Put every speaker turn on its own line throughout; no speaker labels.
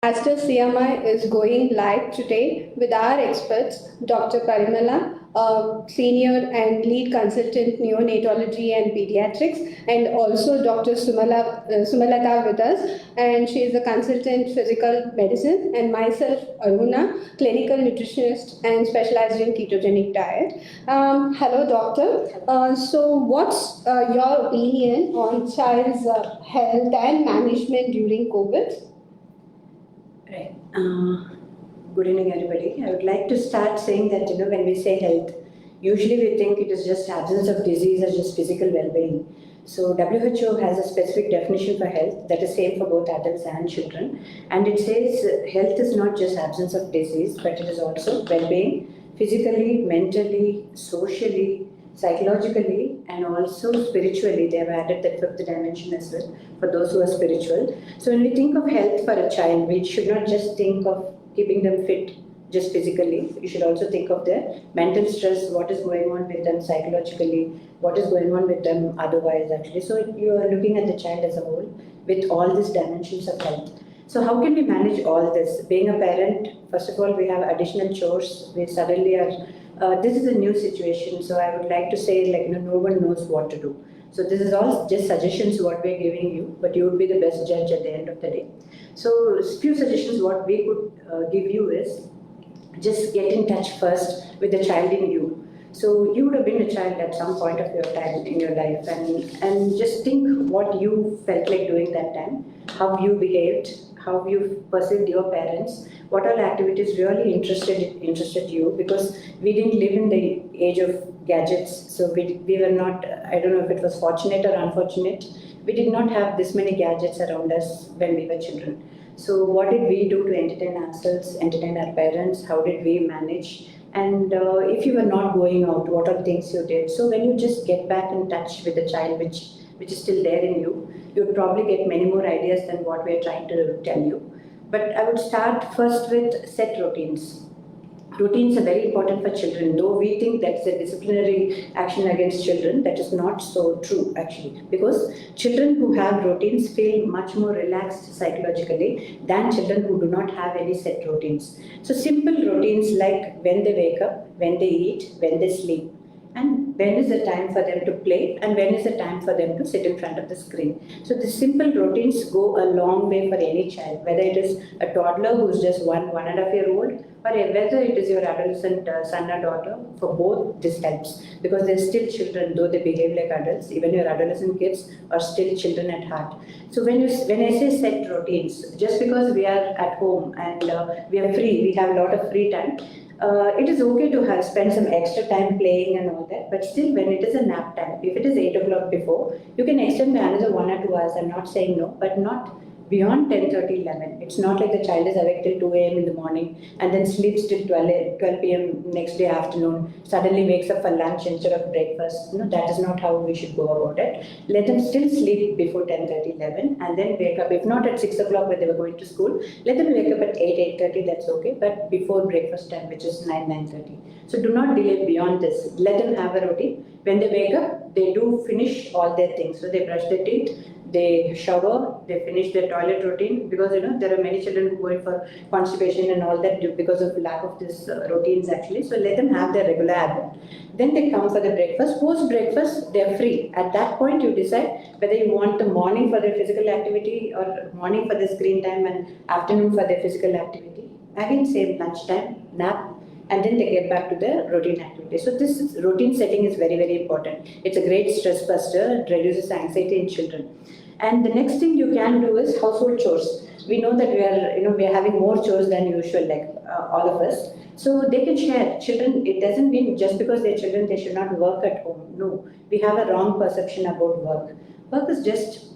Aster CMI is going live today with our experts, Dr. Parimala, Senior and Lead Consultant Neonatology and Pediatrics, and also Dr. Sumalatha with us, and she is a Consultant Physical Medicine, and myself, Aruna, Clinical Nutritionist and specialized in ketogenic diet. Hello, Doctor. So, what's your opinion on child's health and management during COVID?
Right. Good evening, everybody. I would like to start saying that, when we say health, usually we think it is just absence of disease or just physical well-being. So WHO has a specific definition for health that is same for both adults and children. And it says health is not just absence of disease, but it is also well-being, physically, mentally, socially, psychologically, and also spiritually. They have added that fifth dimension as well for those who are spiritual. So when we think of health for a child, we should not just think of keeping them fit just physically. You should also think of their mental stress, what is going on with them psychologically, what is going on with them otherwise actually. So you are looking at the child as a whole with all these dimensions of health. So how can we manage all this? Being a parent, first of all, we have additional chores. We suddenly are this is a new situation, so I would like to say, no one knows what to do. So this is all just suggestions what we're giving you, but you would be the best judge at the end of the day. So few suggestions what we could give you is just get in touch first with the child in you. So you would have been a child at some point of your time in your life, and just think what you felt like doing that time, how you behaved, how you perceived your parents, what all activities really interested you, because we didn't live in the age of gadgets, so we were not, I don't know if it was fortunate or unfortunate, we did not have this many gadgets around us when we were children. So what did we do to entertain ourselves, entertain our parents, how did we manage? And if you were not going out, what are the things you did? So when you just get back in touch with the child, which is still there in you, you would probably get many more ideas than what we're trying to tell you. But I would start first with set routines. Routines are very important for children, though we think that's a disciplinary action against children. That is not so true actually, because children who have routines feel much more relaxed psychologically than children who do not have any set routines. So simple routines like when they wake up, when they eat, when they sleep, and when is the time for them to play, and when is the time for them to sit in front of the screen. So the simple routines go a long way for any child, whether it is a toddler who's just 1.5 year old, or whether it is your adolescent son or daughter. For both this helps, because they're still children, though they behave like adults. Even your adolescent kids are still children at heart. So when I say set routines, just because we are at home and we are free, we have a lot of free time, it is okay to spend some extra time playing and all that, but still when it is a nap time, if it is 8 o'clock before, you can extend by another 1 or 2 hours. I'm not saying no, but not beyond 10:30, 11. It's not like the child is awake till 2 a.m. in the morning and then sleeps till 12 p.m. next day afternoon, suddenly wakes up for lunch instead of breakfast. No, that is not how we should go about it. Let them still sleep before 10:30, 11 and then wake up. If not at 6 o'clock when they were going to school, let them wake up at 8, 8:30, that's okay, but before breakfast time, which is 9, 9:30. So do not delay beyond this. Let them have a routine. When they wake up, they do finish all their things. So they brush their teeth, they shower, they finish their toilet routine, because there are many children who go in for constipation and all that because of lack of this routines actually. So let them have their regular habit. Then they come for the breakfast. Post breakfast, they're free. At that point, you decide whether you want the morning for their physical activity or morning for the screen time and afternoon for their physical activity. Again, same lunchtime, nap, and then they get back to their routine activity. So this routine setting is very, very important. It's a great stress buster. It reduces anxiety in children. And the next thing you can do is household chores. We know that we are having more chores than usual, like all of us. So they can share. Children, it doesn't mean just because they're children they should not work at home. No, we have a wrong perception about work. Work is just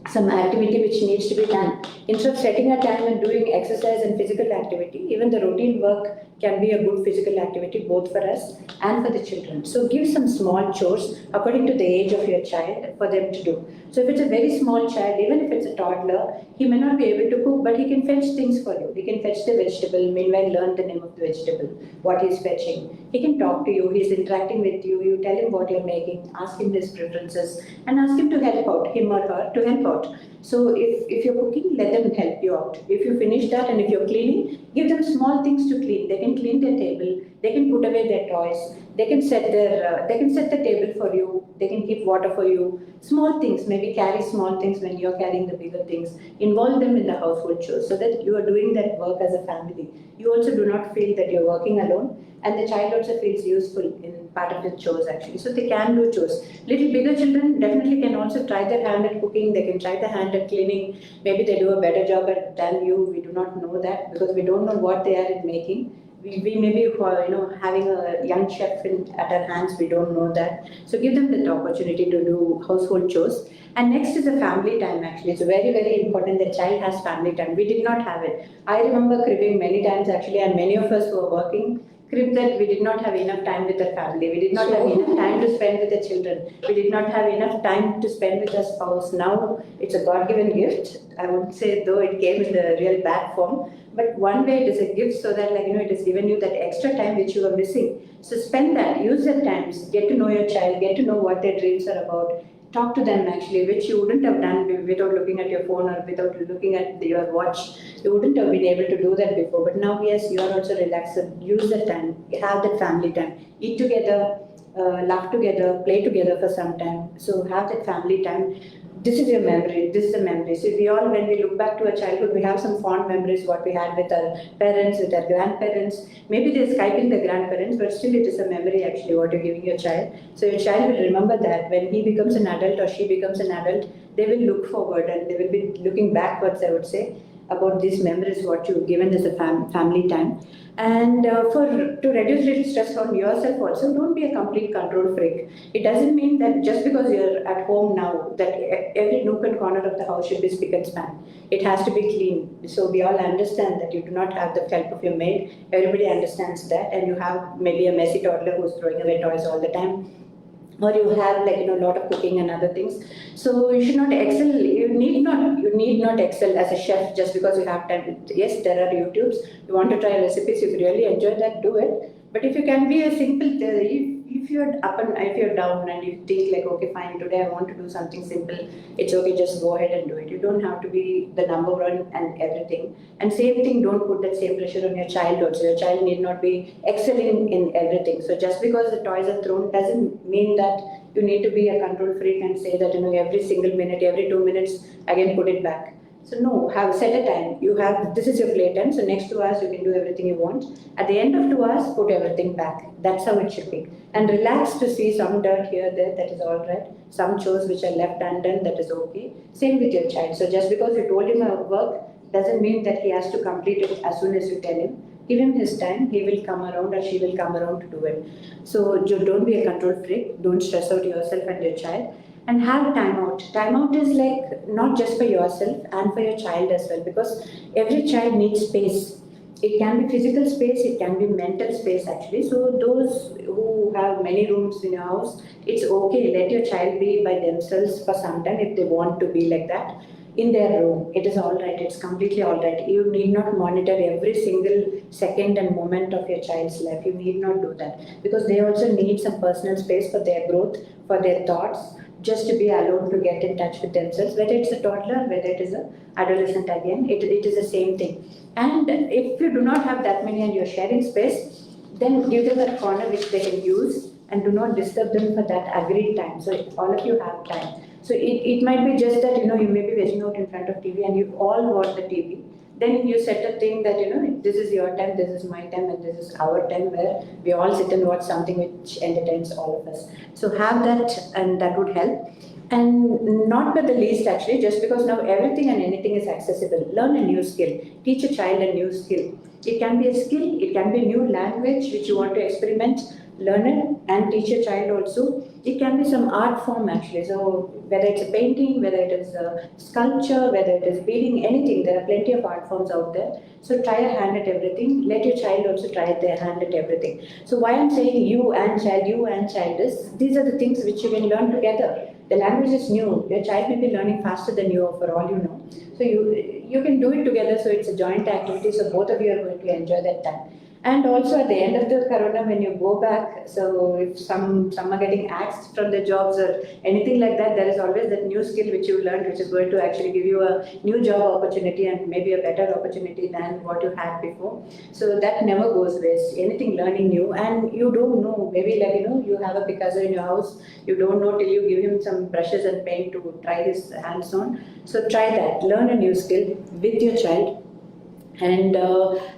some activity which needs to be done. Instead of setting a time and doing exercise and physical activity, even the routine work can be a good physical activity both for us and for the children. So give some small chores according to the age of your child for them to do. So if it's a very small child, even if it's a toddler, he may not be able to cook, but he can fetch things for you. He can fetch the vegetable, meanwhile learn the name of the vegetable, what he's fetching. He can talk to you, he's interacting with you, you tell him what you're making, ask him his preferences, and ask him to help out, him or her to help out. So if you're cooking, let them help you out. If you finish that and if you're cleaning, give them small things to clean. They can clean their table, they can put away their toys, they can set the table for you, they can keep water for you. Small things, maybe carry small things when you're carrying the bigger things. Involve them in the household chores so that you are doing that work as a family. You also do not feel that you're working alone, and the child also feels useful in part of the chores actually. So they can do chores. Little bigger children definitely can also try their hand at cooking, they can try their hand at cleaning. Maybe they do a better job at than you. We do not know that because we don't know what they are in making. We may be having a young chef at our hands, we don't know that. So give them the opportunity to do household chores. And next is the family time actually. It's very, very important that child has family time. We did not have it. I remember cribbing many times actually, and many of us who were working crib that we did not have enough time with our family. We did not have enough time to spend with the children. We did not have enough time to spend with our spouse. Now it's a God-given gift. I would say though it came in the real bad form. But one way it is a gift so that it has given you that extra time which you were missing. So spend that, use that time, get to know your child, get to know what their dreams are about. Talk to them actually, which you wouldn't have done without looking at your phone or without looking at your watch. You wouldn't have been able to do that before. But now, yes, you are also relaxed. Use that time, have that family time, eat together, laugh together, play together for some time. So have that family time. This is your memory, this is the memory. So when we look back to our childhood, we have some fond memories, what we had with our parents, with our grandparents. Maybe they're Skyping the grandparents, but still it is a memory actually what you're giving your child. So your child will remember that when he becomes an adult or she becomes an adult, they will look forward and they will be looking backwards, I would say, about these memories what you've given as a family time. And to reduce little stress on yourself also, don't be a complete control freak. It doesn't mean that just because you're at home now, that every nook and corner of the house should be spick and span. It has to be clean. So we all understand that you do not have the help of your maid. Everybody understands that. And you have maybe a messy toddler who's throwing away toys all the time, or you have a lot of cooking and other things. So you should not excel. You need not excel as a chef just because you have time. Yes, there are YouTubes. You want to try recipes. If you really enjoy that, do it. But if you can be a simple, if you're up and if you're down and you think okay, fine, today I want to do something simple, it's okay, just go ahead and do it. You don't have to be the number one and everything. And same thing, don't put that same pressure on your child also. Your child need not be excelling in everything. So just because the toys are thrown doesn't mean that you need to be a control freak and say that every single minute, every 2 minutes, again put it back. So no, set a time. This is your playtime. So next 2 hours you can do everything you want. At the end of 2 hours, put everything back. That's how it should be. And relax to see some dirt here, there, that is all right. Some chores which are left undone, that is okay. Same with your child. So just because you told him a work doesn't mean that he has to complete it as soon as you tell him. Give him his time, he will come around or she will come around to do it. So don't be a control freak. Don't stress out yourself and your child. And have time out. Time out is not just for yourself and for your child as well, because every child needs space. It can be physical space, it can be mental space actually. So those who have many rooms in your house, it's okay. Let your child be by themselves for some time if they want to be like that in their room. It is all right. It's completely all right. You need not monitor every single second and moment of your child's life. You need not do that because they also need some personal space for their growth, for their thoughts, just to be alone to get in touch with themselves. Whether it's a toddler, whether it is an adolescent, again, it is the same thing. And if you do not have that many and you're sharing space, then give them a corner which they can use and do not disturb them for that agreed time. So all of you have time. So it might be just that, you may be vegging out in front of TV and you all watch the TV. Then you set a thing that, this is your time, this is my time, and this is our time where we all sit and watch something which entertains all of us. So have that, and that would help. And not by the least actually, just because now everything and anything is accessible. Learn a new skill. Teach a child a new skill. It can be a skill, it can be a new language which you want to experiment. Learn it and teach a child also. It can be some art form actually. So whether it's a painting, whether it is a sculpture, whether it is beading, anything, there are plenty of art forms out there. So try a hand at everything. Let your child also try their hand at everything. So why I'm saying you and child is, these are the things which you can learn together. The language is new. Your child may be learning faster than you, for all you know. So you can do it together. So it's a joint activity. So both of you are going to enjoy that time. And also at the end of the corona, when you go back, so if some are getting axed from their jobs or anything like that, there is always that new skill which you learned, which is going to actually give you a new job opportunity and maybe a better opportunity than what you had before. So that never goes waste. Anything learning new, and you don't know, maybe like you have a Picasso in your house, you don't know till you give him some brushes and paint to try his hands on. So try that. Learn a new skill with your child. And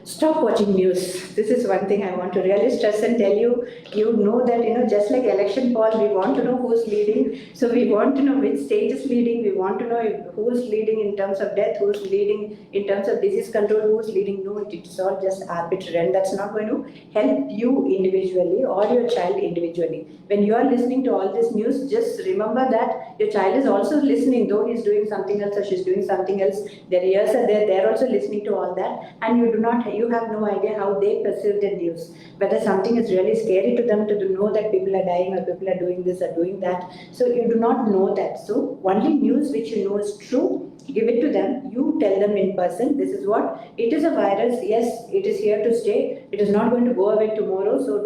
stop watching news. This is one thing I want to really stress and tell you. You know that, just like election poll, we want to know who's leading. So we want to know which state is leading. We want to know who's leading in terms of death, who's leading in terms of disease control, who's leading. No, it's all just arbitrary, and that's not going to help you individually or your child individually. When you are listening to all this news, just remember that your child is also listening, though he's doing something else or she's doing something else. Their ears are there, they're also listening to all that. And you have no idea how they perceive the news, whether something is really scary to them to know that people are dying or people are doing this or doing that. So you do not know that. So only news which you know is true, give it to them. You tell them in person, this is what it is. A virus, yes, it is here to stay. It is not going to go away tomorrow. So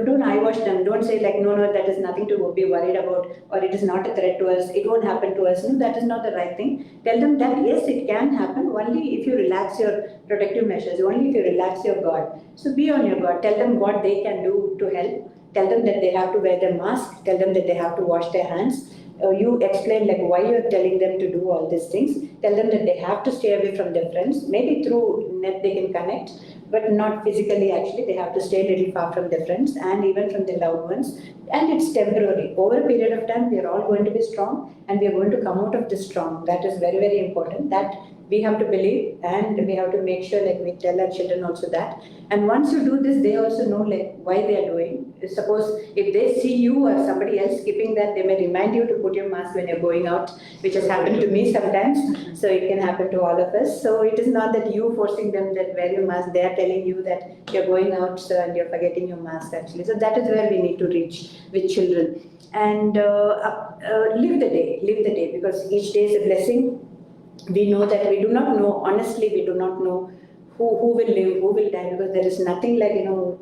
don't eyewash them. Don't say like, no, that is nothing to be worried about, or it is not a threat to us, it won't happen to us. No, that is not the right thing. Tell them that yes, it can happen only if you relax your protective measures, only if you relax your guard. So be on your guard. Tell them what they can do to help. Tell them that they have to wear their mask. Tell them that they have to wash their hands. You explain like why you're telling them to do all these things. Tell them that they have to stay away from their friends. Maybe through net they can connect, but not physically. Actually, they have to stay a little far from their friends and even from their loved ones. And it's temporary. Over a period of time, we are all going to be strong, and we are going to come out of this strong. That is very, very important. That we have to believe, and we have to make sure like we tell our children also that. And once you do this, they also know like why they are doing. Suppose if they see you or somebody else skipping that, they may remind you to put your mask when you're going out, which has happened to me sometimes. So it can happen to all of us. So it is not that you forcing them that wear your mask. They are telling you that you're going out and you're forgetting your mask actually. So that is where we need to reach with children. And live the day, because each day is a blessing. We know that we do not know, honestly, we do not know who will live, who will die, because there is nothing like,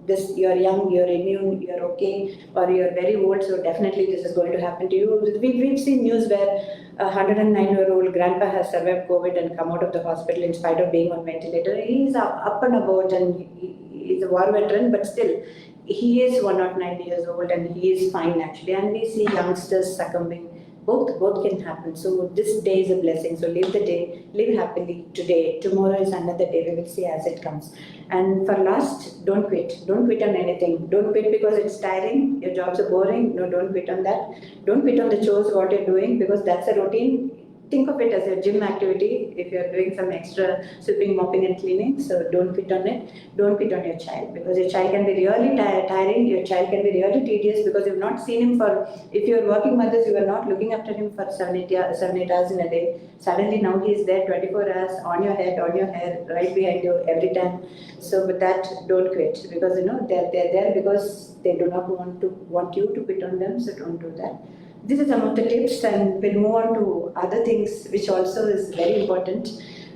this, you're young, you're immune, you're okay, or you're very old, so definitely this is going to happen to you. We've seen news where a 109-year-old grandpa has survived COVID and come out of the hospital in spite of being on ventilator. He's up and about, and he's a war veteran, but still, he is 109 years old and he is fine actually. And we see youngsters succumbing. Both can happen. So this day is a blessing. So live the day, live happily today. Tomorrow is another day. We will see as it comes. And for last, don't quit. Don't quit on anything. Don't quit because it's tiring. Your jobs are boring. No, don't quit on that. Don't quit on the chores what you're doing, because that's a routine. Think of it as a gym activity if you're doing some extra sweeping, mopping and cleaning. So don't quit on it. Don't quit on your child, because your child can be really tiring. Your child can be really tedious because you've not seen him for, if you're working mothers, you are not looking after him for 7-8 hours in a day. Suddenly now he is there 24 hours on your head, on your hair, right behind you every time. So with that, don't quit, because they're there because they do not want you to quit on them. So don't do that. This is some of the tips, and we'll move on to other things which also is very important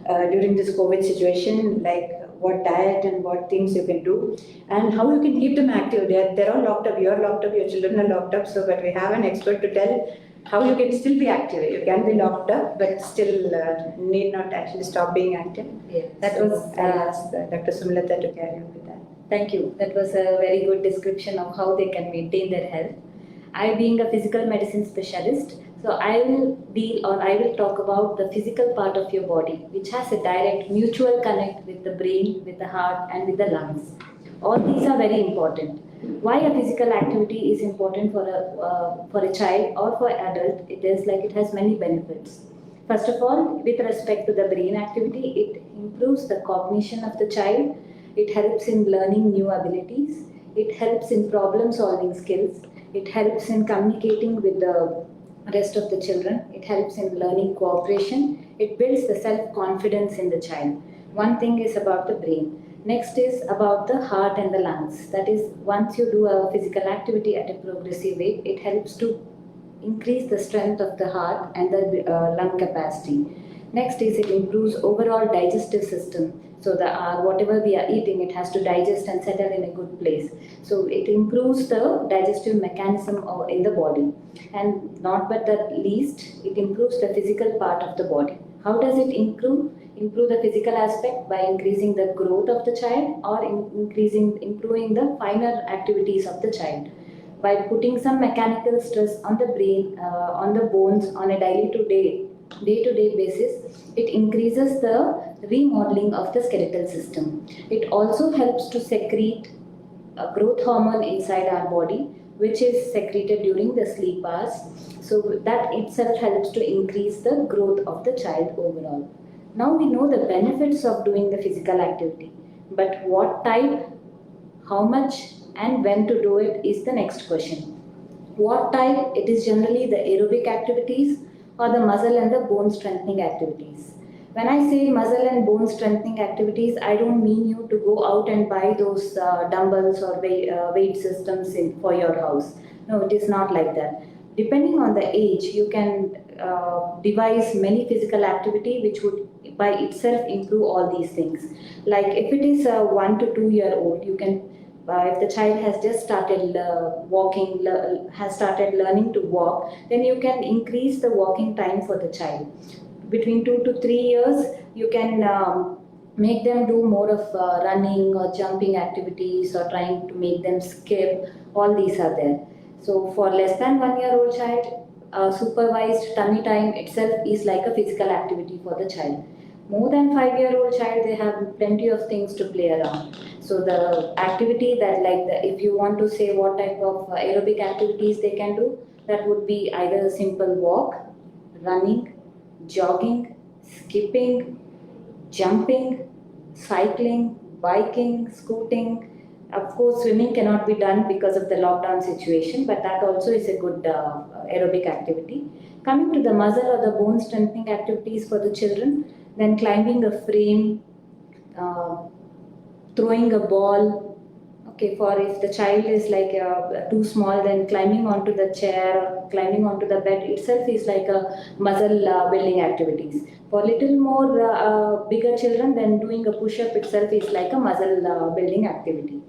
during this COVID situation, like what diet and what things you can do and how you can keep them active. They're all locked up, you're locked up, your children are locked up, so but we have an expert to tell how you can still be active. You can be locked up but still need not actually stop being active.
Yeah,
I'll ask Dr. Sumalatha to carry on with that.
Thank you. That was a very good description of how they can maintain their health. I, being a physical medicine specialist, so I will talk about the physical part of your body, which has a direct mutual connect with the brain, with the heart and with the lungs. All these are very important. Why a physical activity is important for a child or for adult? It is like it has many benefits. First of all, with respect to the brain activity, it improves the cognition of the child. It helps in learning new abilities. It helps in problem solving skills. It helps in communicating with the rest of the children. It helps in learning cooperation. It builds the self-confidence in the child. One thing is about the brain. Next is about the heart and the lungs. That is, once you do a physical activity at a progressive rate, it helps to increase the strength of the heart and the lung capacity. Next is it improves overall digestive system. So the whatever we are eating, it has to digest and settle in a good place. So it improves the digestive mechanism in the body. And not but the least, it improves the physical part of the body. How does it improve? Improve the physical aspect by increasing the growth of the child, or improving the finer activities of the child. By putting some mechanical stress on the brain, on the bones on a day-to-day basis, it increases the remodeling of the skeletal system. It also helps to secrete a growth hormone inside our body, which is secreted during the sleep hours. So that itself helps to increase the growth of the child overall. Now we know the benefits of doing the physical activity, but what type, how much, and when to do it is the next question. What type? It is generally the aerobic activities or the muscle and the bone strengthening activities. When I say muscle and bone strengthening activities, I don't mean you to go out and buy those dumbbells or weight systems for your house. No, it is not like that. Depending on the age, you can devise many physical activity which would by itself improve all these things. Like if it is a 1 to 2 year old, you can if the child has just started walking, has started learning to walk, then you can increase the walking time for the child. Between 2 to 3 years, you can make them do more of running or jumping activities, or trying to make them skip. All these are there. So for less than 1 year old child, supervised tummy time itself is like a physical activity for the child. More than 5-year-old child, they have plenty of things to play around. So the activity that if you want to say what type of aerobic activities they can do, that would be either a simple walk, running, jogging, skipping, jumping, cycling, biking, scooting. Of course, swimming cannot be done because of the lockdown situation, but that also is a good aerobic activity. Coming to the muscle or the bone strengthening activities for the children, then climbing a frame, throwing a ball. Okay, for if the child is too small, then climbing onto the chair or climbing onto the bed itself is like a muscle building activities. For little more bigger children, then doing a push-up itself is like a muscle building activity.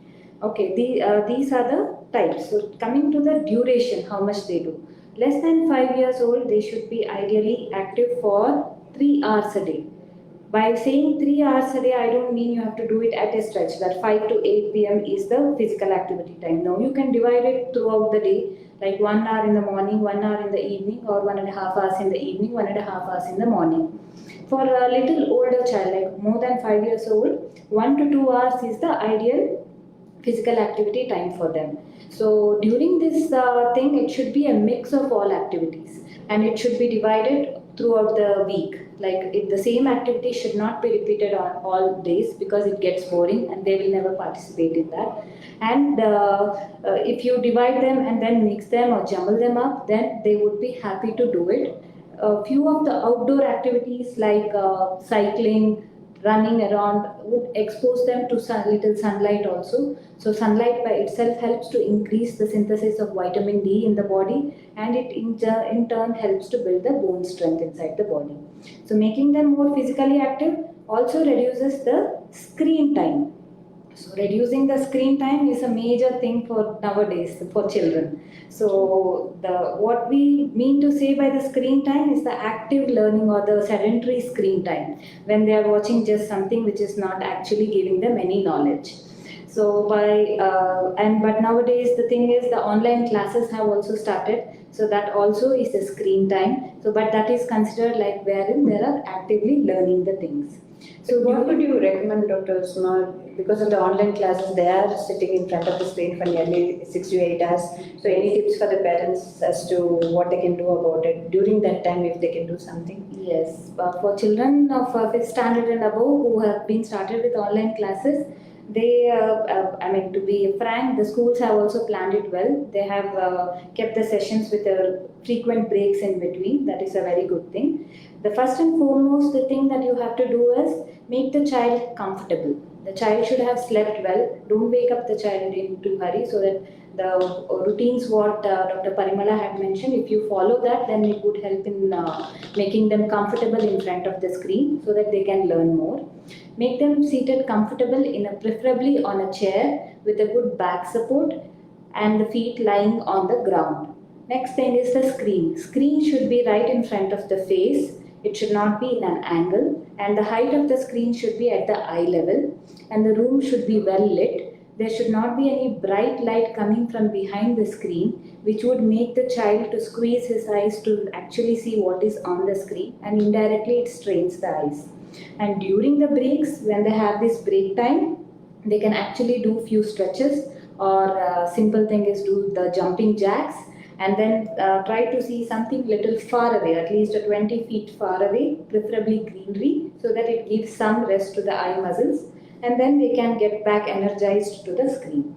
Okay, these are the types. So coming to the duration, how much they do. Less than 5 years old, they should be ideally active for 3 hours a day. By saying 3 hours a day, I don't mean you have to do it at a stretch, that 5 to 8 p.m. is the physical activity time. No, you can divide it throughout the day, like 1 hour in the morning, 1 hour in the evening, or 1.5 hours in the evening, 1.5 hours in the morning. For a little older child, like more than 5 years old, 1 to 2 hours is the ideal physical activity time for them. So during this thing, it should be a mix of all activities, and it should be divided throughout the week. Like if the same activity should not be repeated on all days, because it gets boring and they will never participate in that. And if you divide them and then mix them or jumble them up, then they would be happy to do it. A few of the outdoor activities like cycling, running around would expose them to little sunlight also. So sunlight by itself helps to increase the synthesis of vitamin D in the body, and it in turn helps to build the bone strength inside the body. So making them more physically active also reduces the screen time. So reducing the screen time is a major thing for nowadays for children. So what we mean to say by the screen time is the active learning or the sedentary screen time, when they are watching just something which is not actually giving them any knowledge. So but nowadays the thing is the online classes have also started. So that also is the screen time. So but that is considered like wherein they are actively learning the things.
So what would you recommend, Dr. Smart? Because of the online classes, they are sitting in front of the screen for nearly 6 to 8 hours. So any tips for the parents as to what they can do about it during that time, if they can do something?
Yes, for children of 5th standard and above who have been started with online classes, they, to be frank, the schools have also planned it well. They have kept the sessions with a frequent breaks in between. That is a very good thing. The first and foremost, the thing that you have to do is make the child comfortable. The child should have slept well. Don't wake up the child in too hurry, so that the routines what Dr. Parimala had mentioned, if you follow that, then it would help in making them comfortable in front of the screen so that they can learn more. Make them seated comfortable preferably on a chair with a good back support and the feet lying on the ground. Next thing is the screen. Screen should be right in front of the face. It should not be in an angle, and the height of the screen should be at the eye level, and the room should be well lit. There should not be any bright light coming from behind the screen, which would make the child to squeeze his eyes to actually see what is on the screen, and indirectly it strains the eyes. And during the breaks, when they have this break time, they can actually do few stretches, or simple thing is do the jumping jacks, and then try to see something little far away, at least 20 feet far away, preferably greenery, so that it gives some rest to the eye muscles, and then they can get back energized to the screen.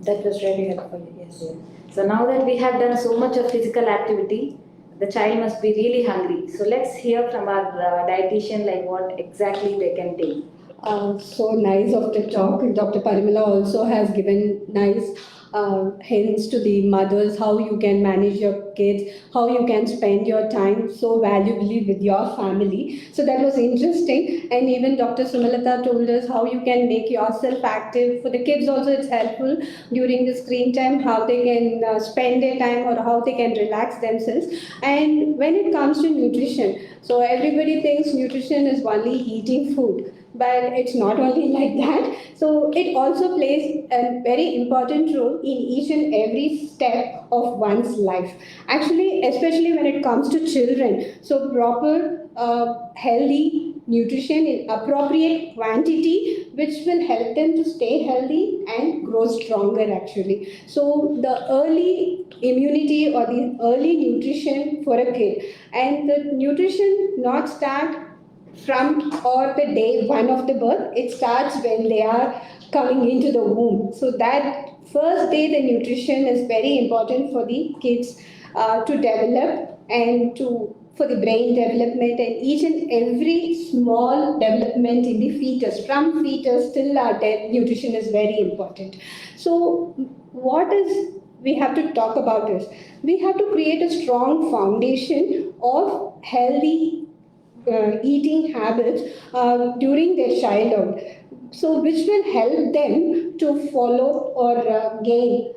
That was really helpful, yes.
So now that we have done so much of physical activity, the child must be really hungry. So let's hear from our dietitian like what exactly they can take.
So nice of the talk. Dr. Parimala also has given nice hints to the mothers how you can manage your kids, how you can spend your time so valuably with your family. So that was interesting. And even Dr. Sumalatha told us how you can make yourself active. For the kids also it's helpful during the screen time, how they can spend their time or how they can relax themselves. And when it comes to nutrition, so everybody thinks nutrition is only eating food, but it's not only like that. So it also plays a very important role in each and every step of one's life. Actually, especially when it comes to children. So proper healthy nutrition in appropriate quantity, which will help them to stay healthy and grow stronger actually. So the early immunity or the early nutrition for a kid, and the nutrition not start from or the day one of the birth. It starts when they are coming into the womb. So that first day the nutrition is very important for the kids to develop and for the brain development and each and every small development in the fetus. From fetus till our death, nutrition is very important. So what is we have to talk about is we have to create a strong foundation of healthy eating habits during their childhood, so which will help them to follow or gain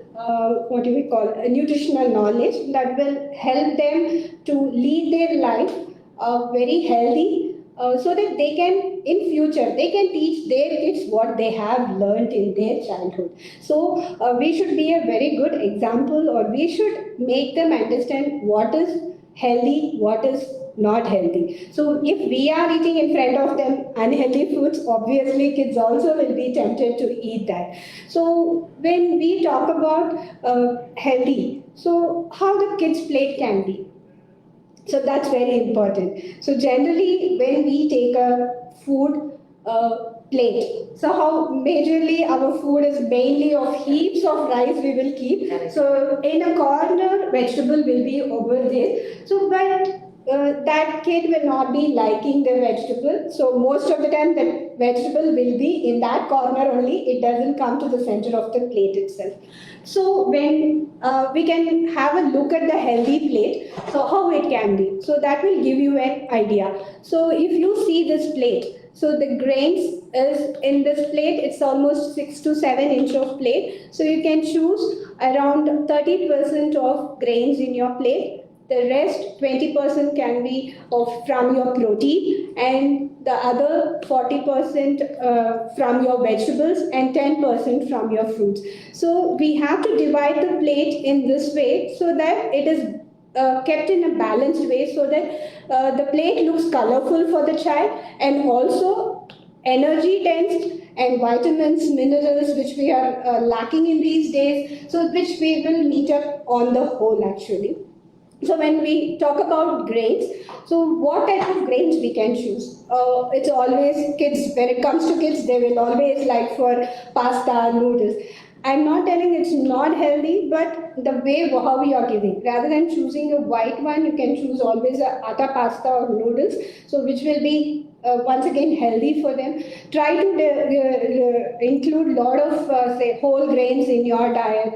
what do we call nutritional knowledge that will help them to lead their life very healthy, so that they can in future they can teach their kids what they have learned in their childhood. So we should be a very good example, or we should make them understand what is healthy, what is not healthy. So if we are eating in front of them unhealthy foods, obviously kids also will be tempted to eat that. So when we talk about healthy, so how the kids plate can be, so that's very important. So generally when we take a food plate, so how majorly our food is mainly of heaps of rice we will keep. So in a corner vegetable will be over there. So but that kid will not be liking the vegetable. So most of the time the vegetable will be in that corner only. It doesn't come to the center of the plate itself. So when we can have a look at the healthy plate, so how it can be. So that will give you an idea. So if you see this plate, so the grains is in this plate, it's almost 6 to 7 inch of plate. So you can choose around 30% of grains in your plate. The rest 20% can be from your protein, and the other 40% from your vegetables and 10% from your fruits. So we have to divide the plate in this way so that it is kept in a balanced way, so that the plate looks colorful for the child, and also energy dense and vitamins, minerals which we are lacking in these days, so which we will meet up on the whole actually. So when we talk about grains, so what type of grains we can choose? It's always kids, when it comes to kids, they will always like for pasta, noodles. I'm not telling it's not healthy, but the way how you are giving, rather than choosing a white one, you can choose always a atta pasta or noodles, so which will be once again healthy for them. Try to include lot of say whole grains in your diet,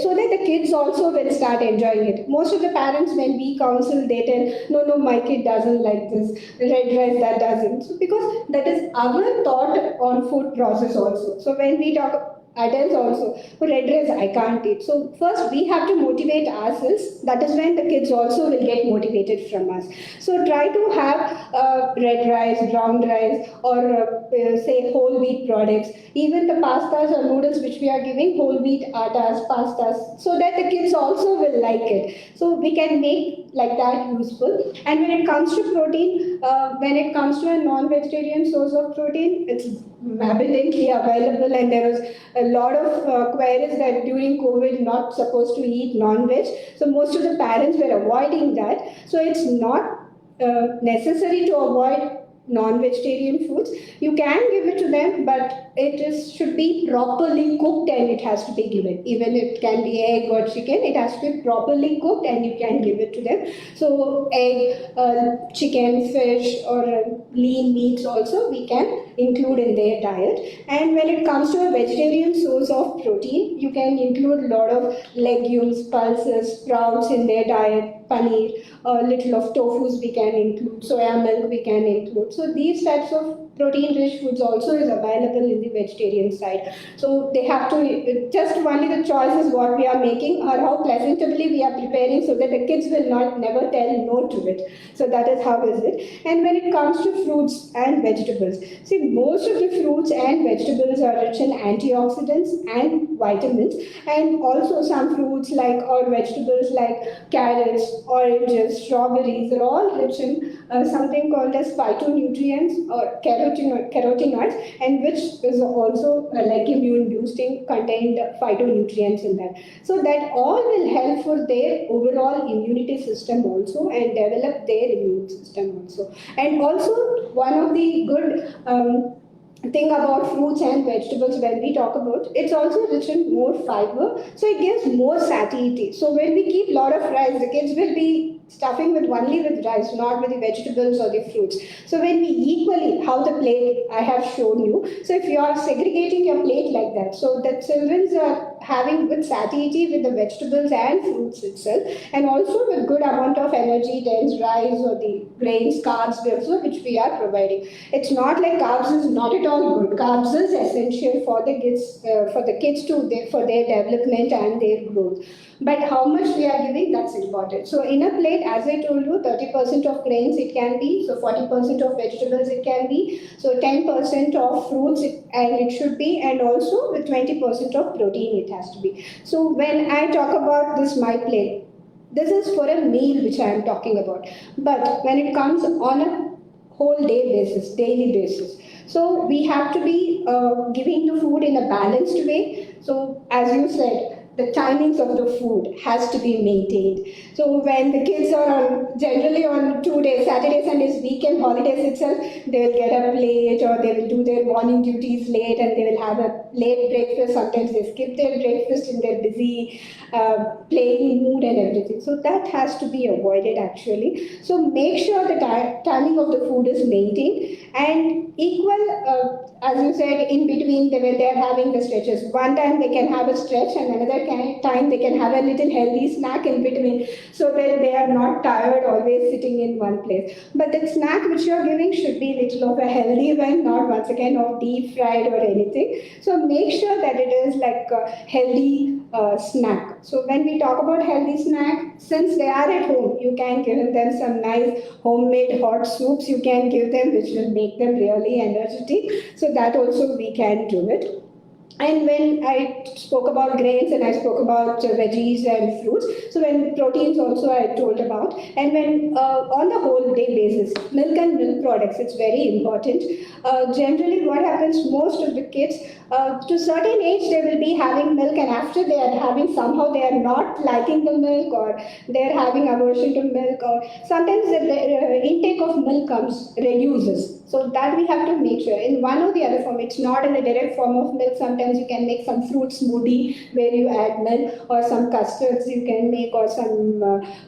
so that the kids also will start enjoying it. Most of the parents, when we counsel, they tell, no, no, my kid doesn't like this red rice, that doesn't. So because that is our thought on food process also. So when we talk adults also, but red rice I can't eat. So first we have to motivate ourselves. That is when the kids also will get motivated from us. So try to have red rice, brown rice, or say whole wheat products. Even the pastas or noodles which we are giving, whole wheat attas, pastas, so that the kids also will like it. So we can make like that useful. And when it comes to protein, when it comes to a non-vegetarian source of protein, it's abundantly available, and there was a lot of queries that during COVID not supposed to eat non-veg. So most of the parents were avoiding that. So it's not necessary to avoid non-vegetarian foods. You can give it to them, but should be properly cooked and it has to be given. Even it can be egg or chicken, it has to be properly cooked and you can give it to them. So egg, chicken, fish, or lean meats also we can include in their diet. And when it comes to a vegetarian source of protein, you can include a lot of legumes, pulses, sprouts in their diet, paneer, a little of tofus we can include, soya milk we can include. So these types of protein-rich foods also is available in the vegetarian side. So they have to, just only the choice is what we are making or how pleasantably we are preparing, so that the kids will not never tell no to it. So that is how is it. And when it comes to fruits and vegetables, see, most of the fruits and vegetables are rich in antioxidants and vitamins, and also some fruits like or vegetables like carrots, oranges, strawberries are all rich in something called as phytonutrients or carotenoids, and which is also like immune boosting, contained phytonutrients in that. So that all will help for their overall immunity system also and develop their immune system also. And also one of the good thing about fruits and vegetables, when we talk about, it's also rich in more fiber, so it gives more satiety. So when we keep a lot of rice, the kids will be stuffing with only with rice, not with the vegetables or the fruits. So when we equally, how the plate I have shown you, so if you are segregating your plate like that, so the children are having good satiety with the vegetables and fruits itself, and also with good amount of energy, dense rice or the grains, carbs also, which we are providing. It's not like carbs is not at all good. Carbs is essential for the kids for their development and their growth. But how much we are giving, that's important. So in a plate, as I told you, 30% of grains it can be, so 40% of vegetables it can be, so 10% of fruits and it should be, and also with 20% of protein it has to be. So when I talk about this my plate, this is for a meal which I am talking about. But when it comes on a whole day basis, daily basis, so we have to be giving the food in a balanced way. So as you said, the timings of the food has to be maintained. So when the kids are generally on 2 days, Saturday, Sundays, weekend holidays itself, they will get up late or they will do their morning duties late and they will have a late breakfast. Sometimes they skip their breakfast in their busy playing mood and everything. So that has to be avoided actually. So make sure the timing of the food is maintained and equal, as you said, in between when they are having the stretches. One time they can have a stretch and another time they can have a little healthy snack in between, so that they are not tired always sitting in one place. But the snack which you are giving should be little of a healthy one, not once again of deep fried or anything. So make sure that it is like a healthy snack. So when we talk about healthy snack, since they are at home, you can give them some nice homemade hot soups you can give them, which will make them really energetic. So that also we can do it. And when I spoke about grains and I spoke about veggies and fruits, so when proteins also I told about, and when on the whole day basis, milk and milk products, it's very important. Generally what happens, most of the kids to certain age they will be having milk, and after they are having, somehow they are not liking the milk or they are having aversion to milk, or sometimes the intake of milk reduces. So that we have to make sure in one or the other form. It's not in a direct form of milk. Sometimes you can make some fruit smoothie where you add milk, or some custards you can make, or some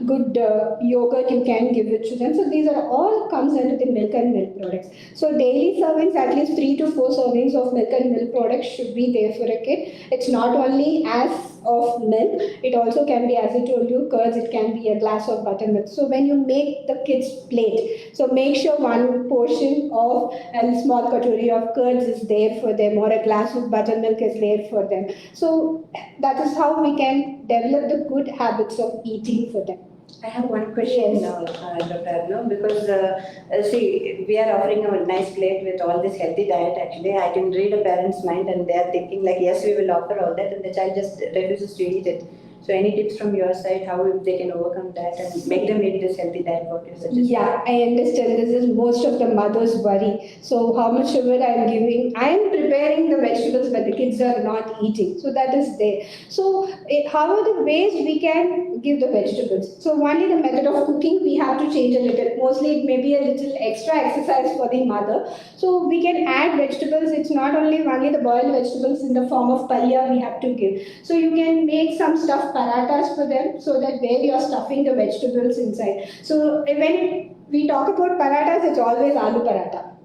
good yogurt you can give it to them. So these are all comes under the milk and milk products. So daily servings, at least 3 to 4 servings of milk and milk products should be there for a kid. It's not only as of milk, it also can be, as I told you, curds, it can be a glass of buttermilk. So when you make the kids plate, so make sure one portion of a small katori of curds is there for them, or a glass of buttermilk is there for them. So that is how we can develop the good habits of eating for them.
I have one question,
Yes.
Dr. Arno, because see, we are offering a nice plate with all this healthy diet. Actually, I can read a parent's mind, and they are thinking like, yes, we will offer all that, and the child just refuses to eat it. So, any tips from your side how they can overcome that and make them eat this healthy diet? What you suggest?
Yeah, I understand. This is most of the mothers' worry. So, how much sugar I am giving? I am preparing the vegetables, but the kids are not eating. So, that is there. So, how are the ways we can give the vegetables? So, only the method of cooking we have to change a little. Mostly, it may be a little extra exercise for the mother. So, we can add vegetables. It's not only the boiled vegetables in the form of palya we have to give. So, you can make some stuffed parathas for them, so that where you are stuffing the vegetables inside. So when we talk about parathas, it's always aloo paratha.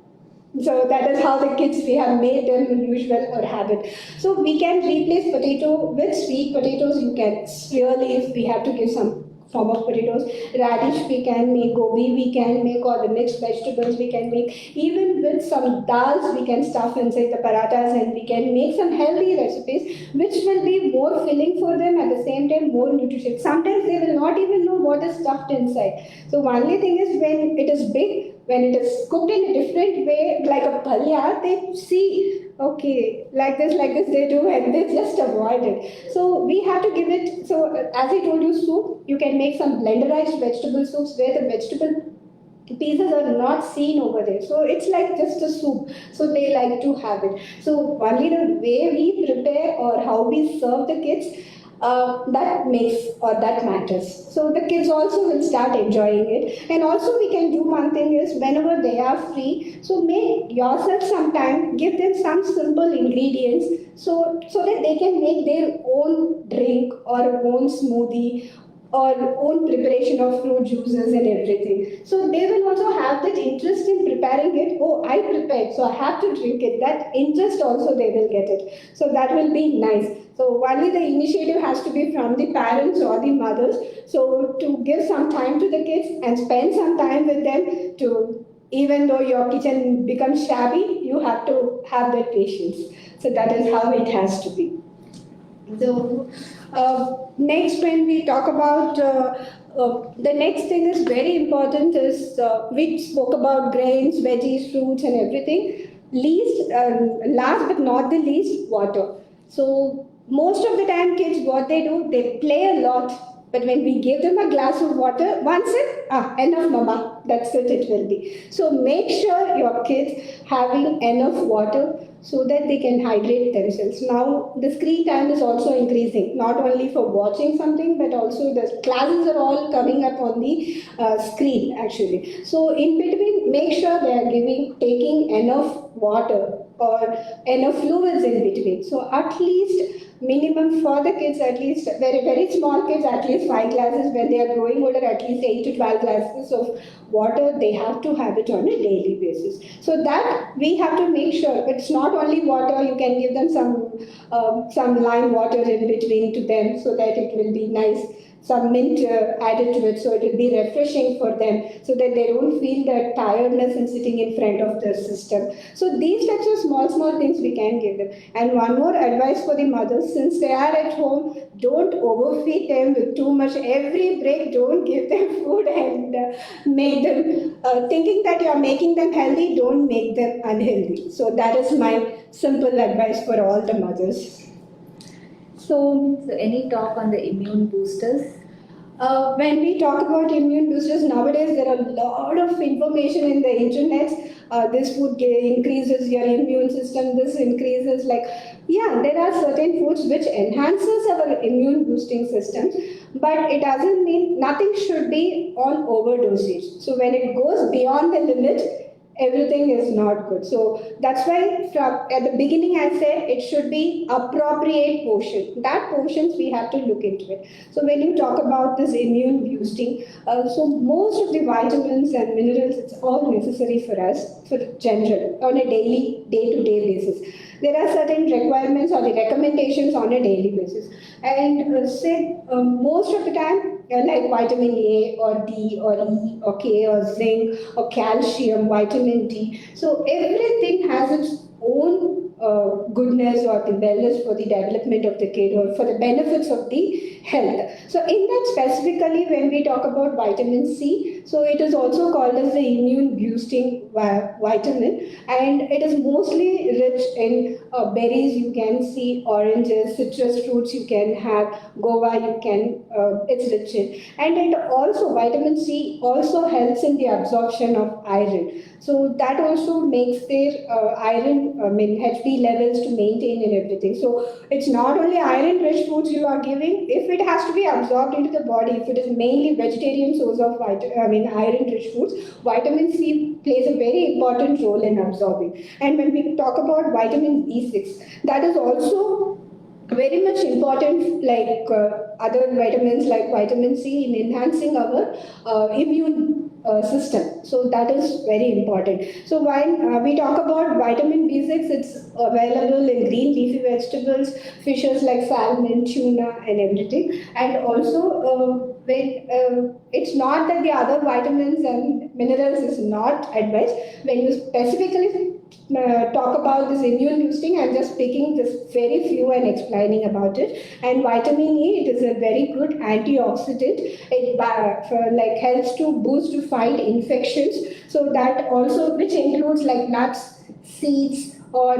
So that is how the kids, we have made them usual or habit. So we can replace potato with sweet potatoes. You can really, if we have to give some form of potatoes, radish we can make, gobi we can make, or the mixed vegetables we can make. Even with some dals we can stuff inside the parathas, and we can make some healthy recipes which will be more filling for them, at the same time more nutritious. Sometimes they will not even know what is stuffed inside. So only thing is, when it is big, when it is cooked in a different way, like a palya, they see, okay, like this they do, and they just avoid it. So we have to give it, so as I told you, soup, you can make some blenderized vegetable soups where the vegetable pieces are not seen over there. So it's like just a soup. So they like to have it. So only the way we prepare or how we serve the kids, that makes or that matters. So the kids also will start enjoying it. And also we can do one thing is, whenever they are free, so make yourself some time, give them some simple ingredients, so that they can make their own drink or own smoothie or own preparation of fruit juices and everything. So they will also have that interest in preparing it. Oh, I prepared, so I have to drink it. That interest also they will get it. So that will be nice. So only the initiative has to be from the parents or the mothers. So to give some time to the kids and spend some time with them, to, even though your kitchen becomes shabby, you have to have that patience. So that is how it has to be. So next, when we talk about the next thing is very important is, we spoke about grains, veggies, fruits, and everything. Last but not the least, water. So most of the time, kids, what they do, they play a lot. But when we give them a glass of water, one sip, enough, mama. That's it will be. So make sure your kids having enough water, so that they can hydrate themselves. Now, the screen time is also increasing, not only for watching something, but also the classes are all coming up on the screen, actually. So, in between, make sure they are taking enough water or enough fluids in between. So, at least minimum for the kids, at least very, very small kids, at least 5 glasses. When they are growing older, at least 8 to 12 glasses of water they have to have it on a daily basis. So that we have to make sure it's not only water. You can give them some lime water in between to them, so that it will be nice. Some mint added to it, so it will be refreshing for them, so that they don't feel that tiredness in sitting in front of the system. So these types of small things we can give them. And one more advice for the mothers: since they are at home, don't overfeed them with too much. Every break, don't give them food and make them thinking that you are making them healthy. Don't make them unhealthy. So that is my simple advice for all the mothers. So
any talk on the immune boosters?
When we talk about immune boosters, nowadays there are a lot of information in the internet. This food increases your immune system. This increases, like, yeah, there are certain foods which enhances our immune boosting systems, but it doesn't mean nothing should be on overdosage. So when it goes beyond the limit, everything is not good. So that's why from at the beginning I said it should be appropriate portion. That portions we have to look into it. So when you talk about this immune boosting, so most of the vitamins and minerals, it's all necessary for us for general on a daily day-to-day basis. There are certain requirements or the recommendations on a daily basis, and say most of the time like vitamin A or D or E or K or zinc or calcium, vitamin D. So everything has its own goodness or the wellness for the development of the kid or for the benefits of the health. So in that specifically when we talk about vitamin C, so it is also called as the immune boosting vitamin, and it is mostly rich in berries. You can see oranges, citrus fruits you can have, guava you can, it's rich in. And it also, vitamin C also helps in the absorption of iron. So that also makes their iron, HB levels to maintain and everything. So it's not only iron-rich foods you are giving. If it has to be absorbed into the body, if it is mainly vegetarian source of iron-rich foods, vitamin C plays a very important role in absorbing. And when we talk about vitamin B6, that is also very much important, like other vitamins like vitamin C, in enhancing our immune system. So that is very important. So while we talk about vitamin B6, it's available in green leafy vegetables, fishes like salmon, tuna, and everything. And also, it's not that the other vitamins and minerals is not advised. When you specifically talk about this immune boosting, I'm just picking this very few and explaining about it. And vitamin E, it is a very good antioxidant. It helps to boost to fight infections. So that also, which includes like nuts, seeds, or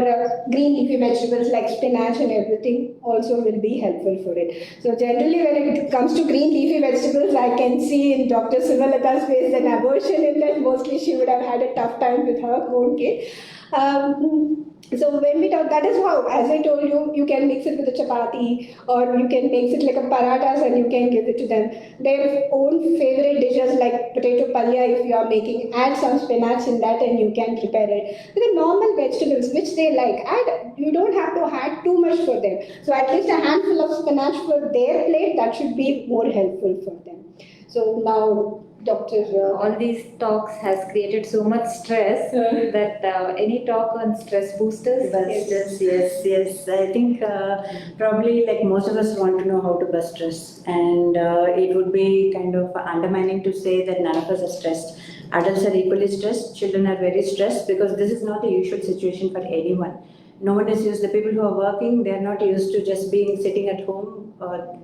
green leafy vegetables like spinach and everything also will be helpful for it. So generally when it comes to green leafy vegetables, I can see in Dr. Sumalatha's face an aversion in that. Mostly she would have had a tough time with her own kid. So when we talk, that is how, as I told you, you can mix it with a chapati or you can mix it like a parathas and you can give it to them. Their own favorite dishes like potato palya, if you are making, add some spinach in that and you can prepare it. The normal vegetables which they like, add, you don't have to add too much for them. So at least a handful of spinach for their plate, that should be more helpful for them. So now, Doctor,
all these talks has created so much stress that any talk on stress boosters?
Yes. I think probably like most of us want to know how to bust stress, and it would be kind of undermining to say that none of us are stressed. Adults are equally stressed, children are very stressed, because this is not the usual situation for anyone. No one is used, the people who are working, they are not used to just being sitting at home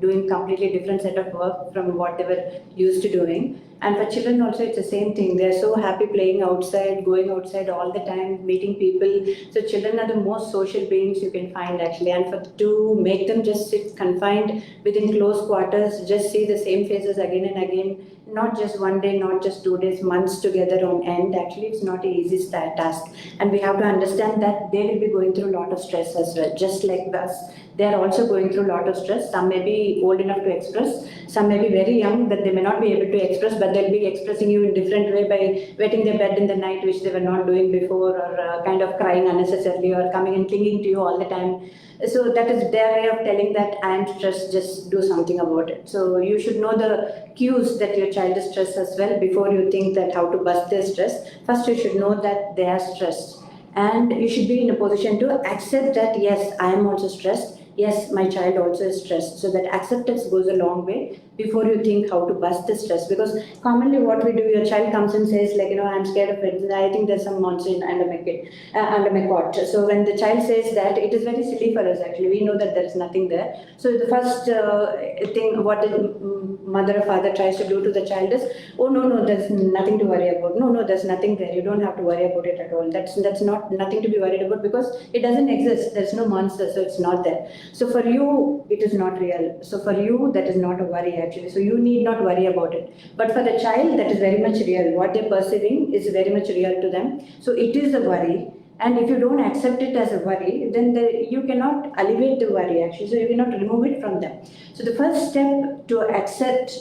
doing completely different set of work from what they were used to doing. And for children also it's the same thing. They are so happy playing outside, going outside all the time, meeting people. So children are the most social beings you can find actually. And to make them just sit confined within close quarters, just see the same faces again and again, not just one day, not just 2 days, months together on end, actually it's not an easy task. And we have to understand that they will be going through a lot of stress as well, just like us. They are also going through a lot of stress. Some may be old enough to express, some may be very young that they may not be able to express, but they'll be expressing you in different way by wetting their bed in the night, which they were not doing before, or kind of crying unnecessarily, or coming and clinging to you all the time. So that is their way of telling that I am stressed, just do something about it. So you should know the cues that your child is stressed as well before you think that how to bust their stress. First you should know that they are stressed. And you should be in a position to accept that yes, I am also stressed. Yes, my child also is stressed. So that acceptance goes a long way before you think how to bust the stress. Because commonly what we do, your child comes and says like, I'm scared of it. I think there's some monster under my kid, under my cot. So when the child says that, it is very silly for us actually. We know that there is nothing there. So the first thing what the mother or father tries to do to the child is, oh no, there's nothing to worry about. No, there's nothing there. You don't have to worry about it at all. That's not nothing to be worried about, because it doesn't exist. There's no monster, so it's not there. So for you, it is not real. So for you, that is not a worry actually. So you need not worry about it. But for the child, that is very much real. What they're perceiving is very much real to them. So it is a worry. And if you don't accept it as a worry, then you cannot alleviate the worry actually. So you cannot remove it from them. So the first step to accept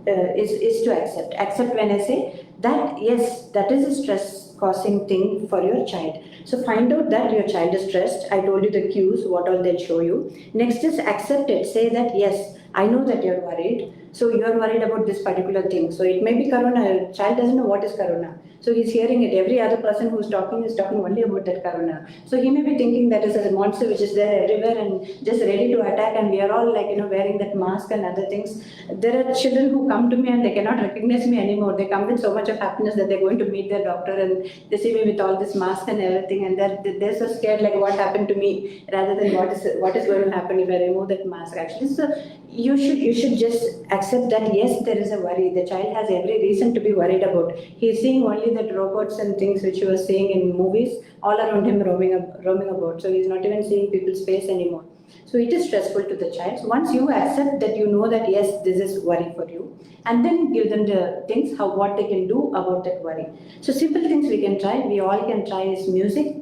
is to accept. Accept when I say that yes, that is a stress causing thing for your child. So find out that your child is stressed. I told you the cues, what all they'll show you. Next is accept it. Say that, yes, I know that you're worried. So you're worried about this particular thing. So it may be corona. Your child doesn't know what is corona. So he's hearing it. Every other person who's talking is talking only about that corona. So he may be thinking that is a monster which is there everywhere and just ready to attack, and we are all like, wearing that mask and other things. There are children who come to me and they cannot recognize me anymore. They come with so much of happiness that they're going to meet their doctor, and they see me with all this mask and everything, and they're so scared, like what happened to me, rather than what is going to happen if I remove that mask actually. So you should just accept that, yes, there is a worry. The child has every reason to be worried about. He's seeing only that robots and things which he was seeing in movies all around him roaming about. So he's not even seeing people's face anymore. So it is stressful to the child. So once you accept that, you know that yes, this is worry for you, and then give them the things what they can do about that worry. So simple things we can try. We all can try is music.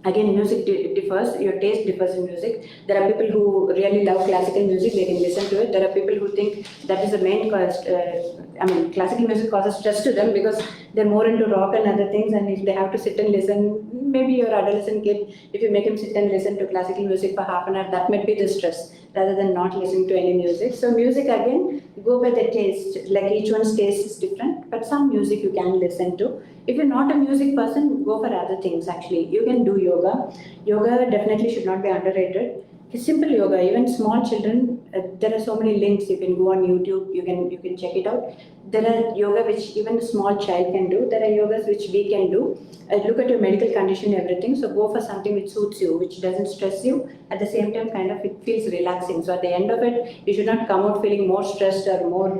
Again, music differs, your taste differs in music. There are people who really love classical music, they can listen to it. There are people who think that is the main cause. Classical music causes stress to them because they're more into rock and other things, and if they have to sit and listen, maybe your adolescent kid, if you make him sit and listen to classical music for half an hour, that might be the stress, rather than not listening to any music. So music, again, go by the taste. Like each one's taste is different, but some music you can listen to. If you're not a music person, go for other things actually. You can do yoga. Yoga definitely should not be underrated. Simple yoga, even small children, there are so many links. You can go on YouTube, you can check it out. There are yoga which even a small child can do. There are yogas which we can do. Look at your medical condition, everything. So go for something which suits you, which doesn't stress you. At the same time, kind of it feels relaxing. So at the end of it, you should not come out feeling more stressed or more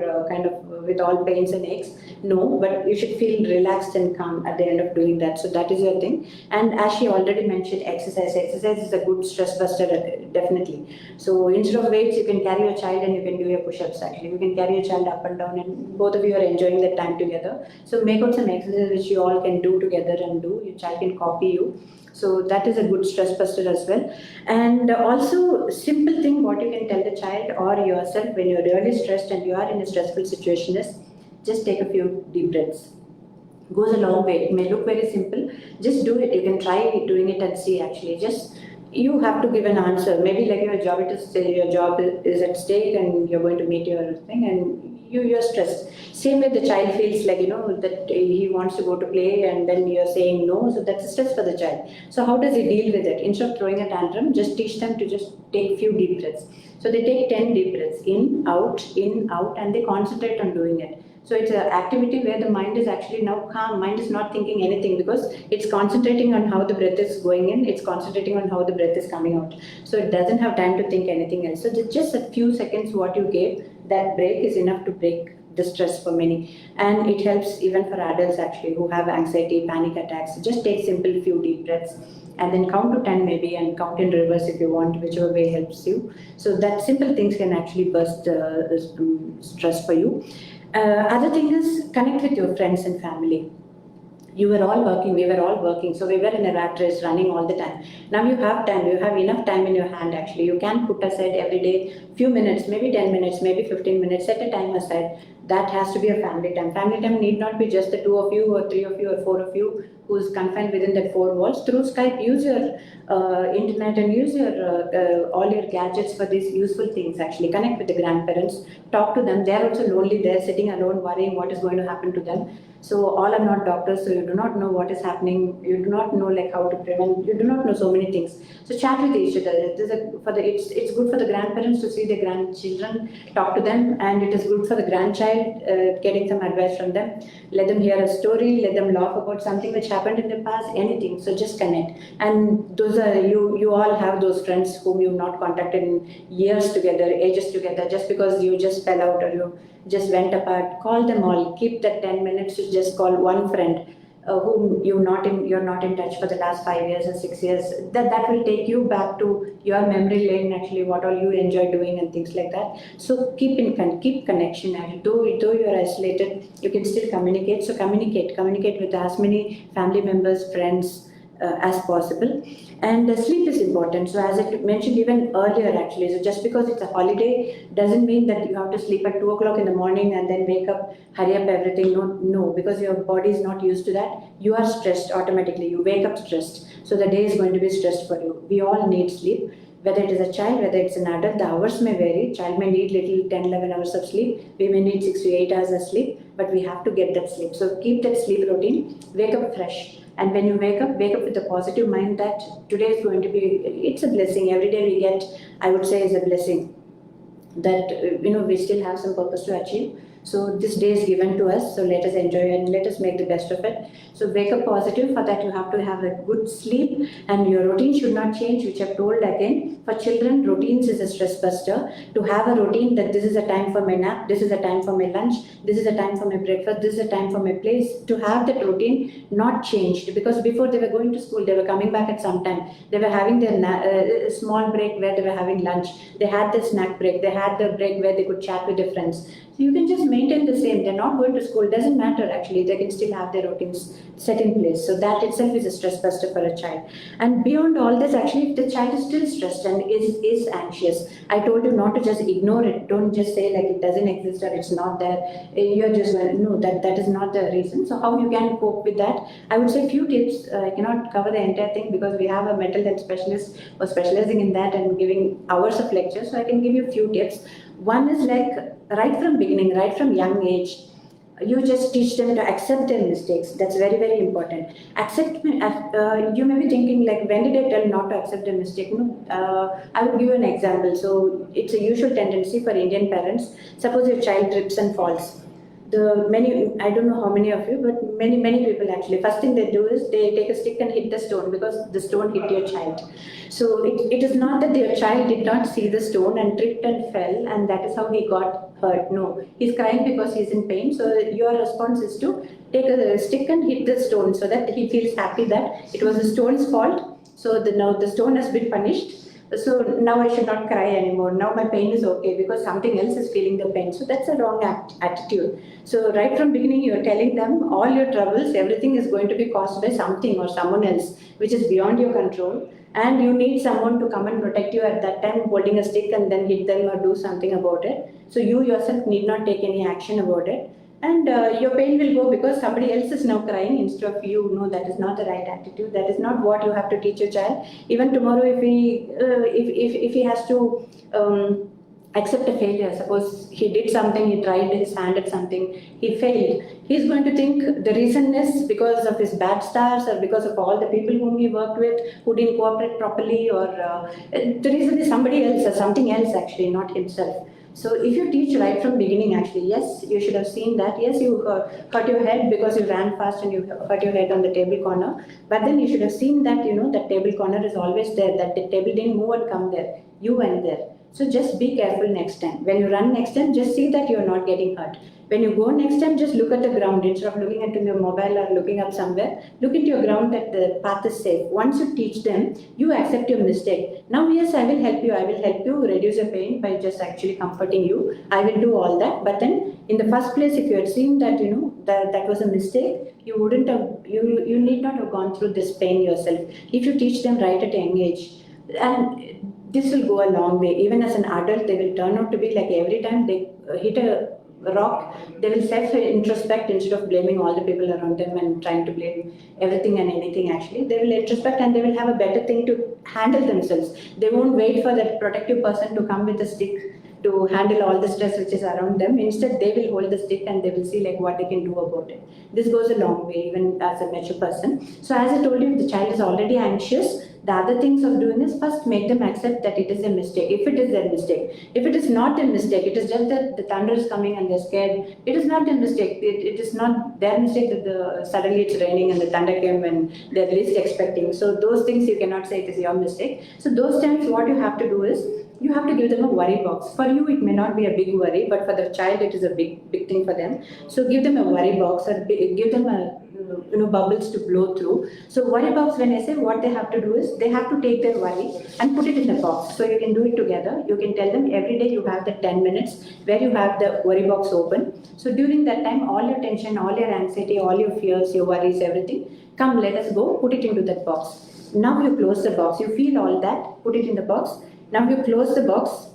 with all pains and aches. No, but you should feel relaxed and calm at the end of doing that. So that is your thing. And as she already mentioned, exercise. Exercise is a good stress buster, definitely. So instead of weights, you can carry your child and you can do your push-ups actually. You can carry your child up and down, and both of you are enjoying that time together. So make out some exercises which you all can do together and do. Your child can copy you. So that is a good stress buster as well. And also, simple thing what you can tell the child or yourself when you're really stressed and you are in a stressful situation is just take a few deep breaths. Goes a long way. It may look very simple. Just do it. You can try doing it and see actually. Just you have to give an answer. Maybe like your job is at stake and you're going to meet your thing and you're stressed. Same way the child feels like, that he wants to go to play and then you're saying no. So that's a stress for the child. So how does he deal with it? Instead of throwing a tantrum, just teach them to just take a few deep breaths. So they take 10 deep breaths, in, out, and they concentrate on doing it. So it's an activity where the mind is actually now calm. Mind is not thinking anything because it's concentrating on how the breath is going in. It's concentrating on how the breath is coming out. So it doesn't have time to think anything else. So just a few seconds what you gave, that break is enough to break the stress for many. And it helps even for adults actually who have anxiety, panic attacks. Just take simple few deep breaths and then count to 10 maybe and count in reverse if you want, whichever way helps you. So that simple things can actually burst stress for you. Other thing is connect with your friends and family. You were all working, we were all working, so we were in a rat race running all the time. Now you have time, you have enough time in your hand actually. You can put aside every day few minutes, maybe 10 minutes, maybe 15 minutes, set a time aside. That has to be a family time. Family time need not be just the 2 of you or 3 of you or 4 of you who's confined within that 4 walls. Through Skype, use your internet and use your all your gadgets for these useful things actually. Connect with the grandparents, talk to them. They are also lonely, they're sitting alone worrying what is going to happen to them. So all are not doctors, so you do not know what is happening. You do not know like how to prevent. You do not know so many things. So chat with each other. It's good for the grandparents to see their grandchildren, talk to them, and it is good for the grandchild getting some advice from them. Let them hear a story. Let them laugh about something which happened in the past. Anything. So just connect. And those are you all have those friends whom you've not contacted in years together, ages together, just because you just fell out or you just went apart. Call them all. Keep that 10 minutes to just call one friend whom you're not in touch for the last 5 years or 6 years. That will take you back to your memory lane actually, what all you enjoy doing and things like that. So keep connection. And though you're isolated, you can still communicate. So communicate with as many family members, friends, as possible. And sleep is important. So as I mentioned even earlier actually, so just because it's a holiday doesn't mean that you have to sleep at 2 o'clock in the morning and then wake up, hurry up everything. No, because your body is not used to that. You are stressed automatically. You wake up stressed. So the day is going to be stressed for you. We all need sleep. Whether it is a child, whether it's an adult, the hours may vary. Child may need little 10, 11 hours of sleep. We may need 6 to 8 hours of sleep, but we have to get that sleep. So keep that sleep routine, wake up fresh. And when you wake up with a positive mind that today is going to be, it's a blessing. Every day we get, I would say, is a blessing that, we still have some purpose to achieve. So this day is given to us, so let us enjoy and let us make the best of it. So wake up positive. For that you have to have a good sleep and your routine should not change, which I've told again. For children, routines is a stress buster. To have a routine that this is a time for my nap, this is a time for my lunch, this is a time for my breakfast, this is a time for my place. To have that routine not changed, because before they were going to school, they were coming back at some time. They were having their small break where they were having lunch. They had their snack break. They had the break where they could chat with their friends. So you can just maintain the same. They're not going to school. Doesn't matter actually. They can still have their routines set in place. So that itself is a stress buster for a child. And beyond all this, actually, if the child is still stressed and is anxious, I told you not to just ignore it. Don't just say like it doesn't exist or it's not there. You're just no, that is not the reason. So how you can cope with that? I would say few tips. I cannot cover the entire thing because we have a mental health specialist or specializing in that and giving hours of lectures. So I can give you a few tips. One is like right from beginning, right from young age, you just teach them to accept their mistakes. That's very, very important. You may be thinking like, when did I tell not to accept a mistake? No, I will give you an example. So it's a usual tendency for Indian parents. Suppose your child trips and falls. I don't know how many of you, but many people actually, first thing they do is they take a stick and hit the stone because the stone hit your child. So it is not that your child did not see the stone and tripped and fell and that is how he got hurt. No, he's crying because he's in pain. So your response is to take a stick and hit the stone so that he feels happy that it was the stone's fault. So now the stone has been punished. So now I should not cry anymore. Now my pain is okay because something else is feeling the pain. So that's a wrong attitude. So right from beginning, you're telling them all your troubles, everything is going to be caused by something or someone else, which is beyond your control. And you need someone to come and protect you at that time, holding a stick and then hit them or do something about it. So you yourself need not take any action about it. And your pain will go because somebody else is now crying instead of you. No, that is not the right attitude. That is not what you have to teach your child. Even tomorrow, if he has to accept a failure, suppose he did something, he tried his hand at something, he failed. He's going to think the reason is because of his bad stars or because of all the people whom he worked with who didn't cooperate properly, or the reason is somebody else or something else actually, not himself. So if you teach right from beginning, actually, yes, you should have seen that. Yes, you hurt your head because you ran fast and you hurt your head on the table corner. But then you should have seen that, that table corner is always there. That the table didn't move and come there. You went there. So just be careful next time. When you run next time, just see that you're not getting hurt. When you go next time, just look at the ground instead of looking into your mobile or looking up somewhere. Look into your ground that the path is safe. Once you teach them, you accept your mistake. Now, yes, I will help you. I will help you reduce your pain by just actually comforting you. I will do all that. But then, in the first place, if you had seen that that was a mistake, you wouldn't have. You need not have gone through this pain yourself. If you teach them right at a young age, and this will go a long way. Even as an adult, they will turn out to be like every time they hit a rock, they will self-introspect instead of blaming all the people around them and trying to blame everything and anything actually. They will introspect and they will have a better thing to handle themselves. They won't wait for that protective person to come with a stick to handle all the stress which is around them. Instead, they will hold the stick and they will see like what they can do about it. This goes a long way even as a mature person. So as I told you, if the child is already anxious, the other things of doing is first make them accept that it is a mistake. If it is their mistake, if it is not a mistake, it is just that the thunder is coming and they're scared. It is not a mistake. It is not their mistake that suddenly it's raining and the thunder came when they're least expecting. So those things you cannot say it is your mistake. So those times what you have to do is you have to give them a worry box. For you, it may not be a big worry, but for the child, it is a big thing for them. So give them a worry box or give them a bubbles to blow through. So worry box, when I say, what they have to do is they have to take their worry and put it in the box. So you can do it together. You can tell them every day you have the 10 minutes where you have the worry box open. So during that time, all your tension, all your anxiety, all your fears, your worries, everything, come, let us go, put it into that box. Now you close the box. You feel all that, put it in the box. Now you close the box.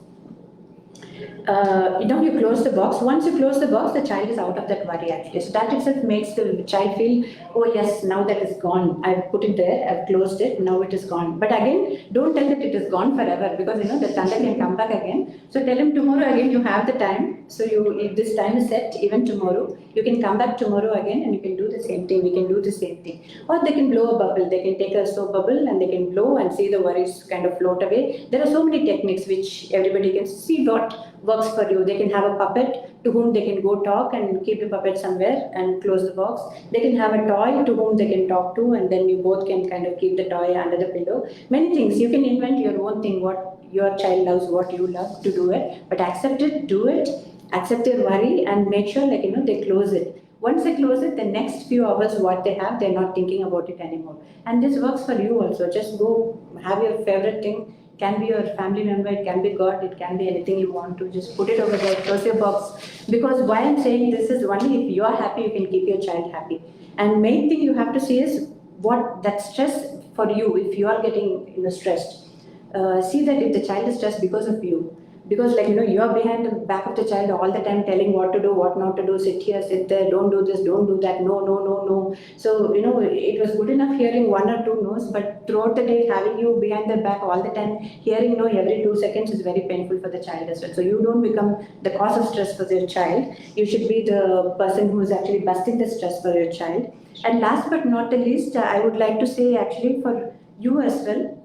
Now you close the box. Once you close the box, the child is out of that worry actually. So that itself makes the child feel, oh yes, now that is gone. I've put it there, I've closed it, now it is gone. But again, don't tell that it is gone forever, because the thunder can come back again. So tell him tomorrow again you have the time. So if this time is set, even tomorrow, you can come back tomorrow again and you can do the same thing. We can do the same thing. Or they can blow a bubble. They can take a soap bubble and they can blow and see the worries kind of float away. There are so many techniques which everybody can see what works for you. They can have a puppet to whom they can go talk and keep the puppet somewhere and close the box. They can have a toy to whom they can talk to, and then you both can kind of keep the toy under the pillow. Many things. You can invent your own thing, what your child loves, what you love, to do it. But accept it, do it, accept their worry, and make sure they close it. Once they close it, the next few hours what they have, they're not thinking about it anymore. And this works for you also. Just go have your favorite thing. Can be your family member, it can be God, it can be anything you want to. Just put it over there, close your box. Because why I'm saying this is, only if you are happy, you can keep your child happy. And main thing you have to see is what that stress for you, if you are getting stressed. See that if the child is stressed because of you. Because you are behind the back of the child all the time telling what to do, what not to do, sit here, sit there, don't do this, don't do that, no, no, no, no. So, it was good enough hearing one or two no's, but throughout the day having you behind their back all the time, hearing no every 2 seconds is very painful for the child as well. So you don't become the cause of stress for your child. You should be the person who is actually busting the stress for your child. And last but not the least, I would like to say actually for you as well,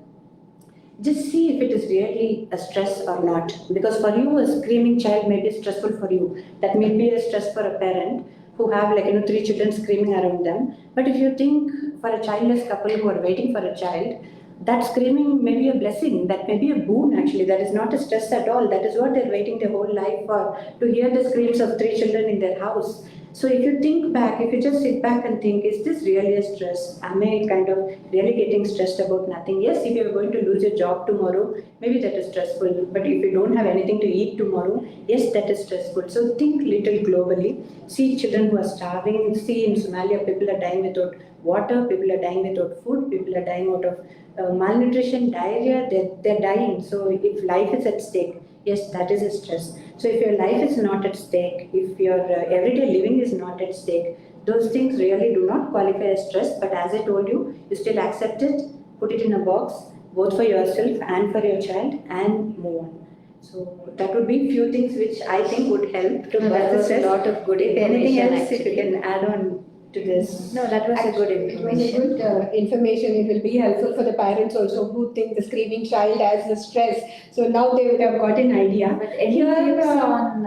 just see if it is really a stress or not. Because for you, a screaming child may be stressful for you. That may be a stress for a parent who have 3 children screaming around them. But if you think for a childless couple who are waiting for a child, that screaming may be a blessing. That may be a boon actually. That is not a stress at all. That is what they're waiting their whole life for, to hear the screams of 3 children in their house. So if you think back, if you just sit back and think, is this really a stress? Am I kind of really getting stressed about nothing? Yes, if you're going to lose your job tomorrow, maybe that is stressful. But if you don't have anything to eat tomorrow, yes, that is stressful. So think little globally. See children who are starving. See in Somalia, people are dying without water, people are dying without food, people are dying out of malnutrition, diarrhea, they're dying. So if life is at stake, yes, that is a stress. So if your life is not at stake, if your everyday living is not at stake, those things really do not qualify as stress. But as I told you, you still accept it, put it in a box, both for yourself and for your child, and move on. So that would be few things which I think would help to
that was a lot of good
information. Anything else,
actually.
if you can add on to this?
No, that was a good information.
It was a good information. It will be helpful for the parents also who think the screaming child as a stress. So now they would have got an idea.
But any tips on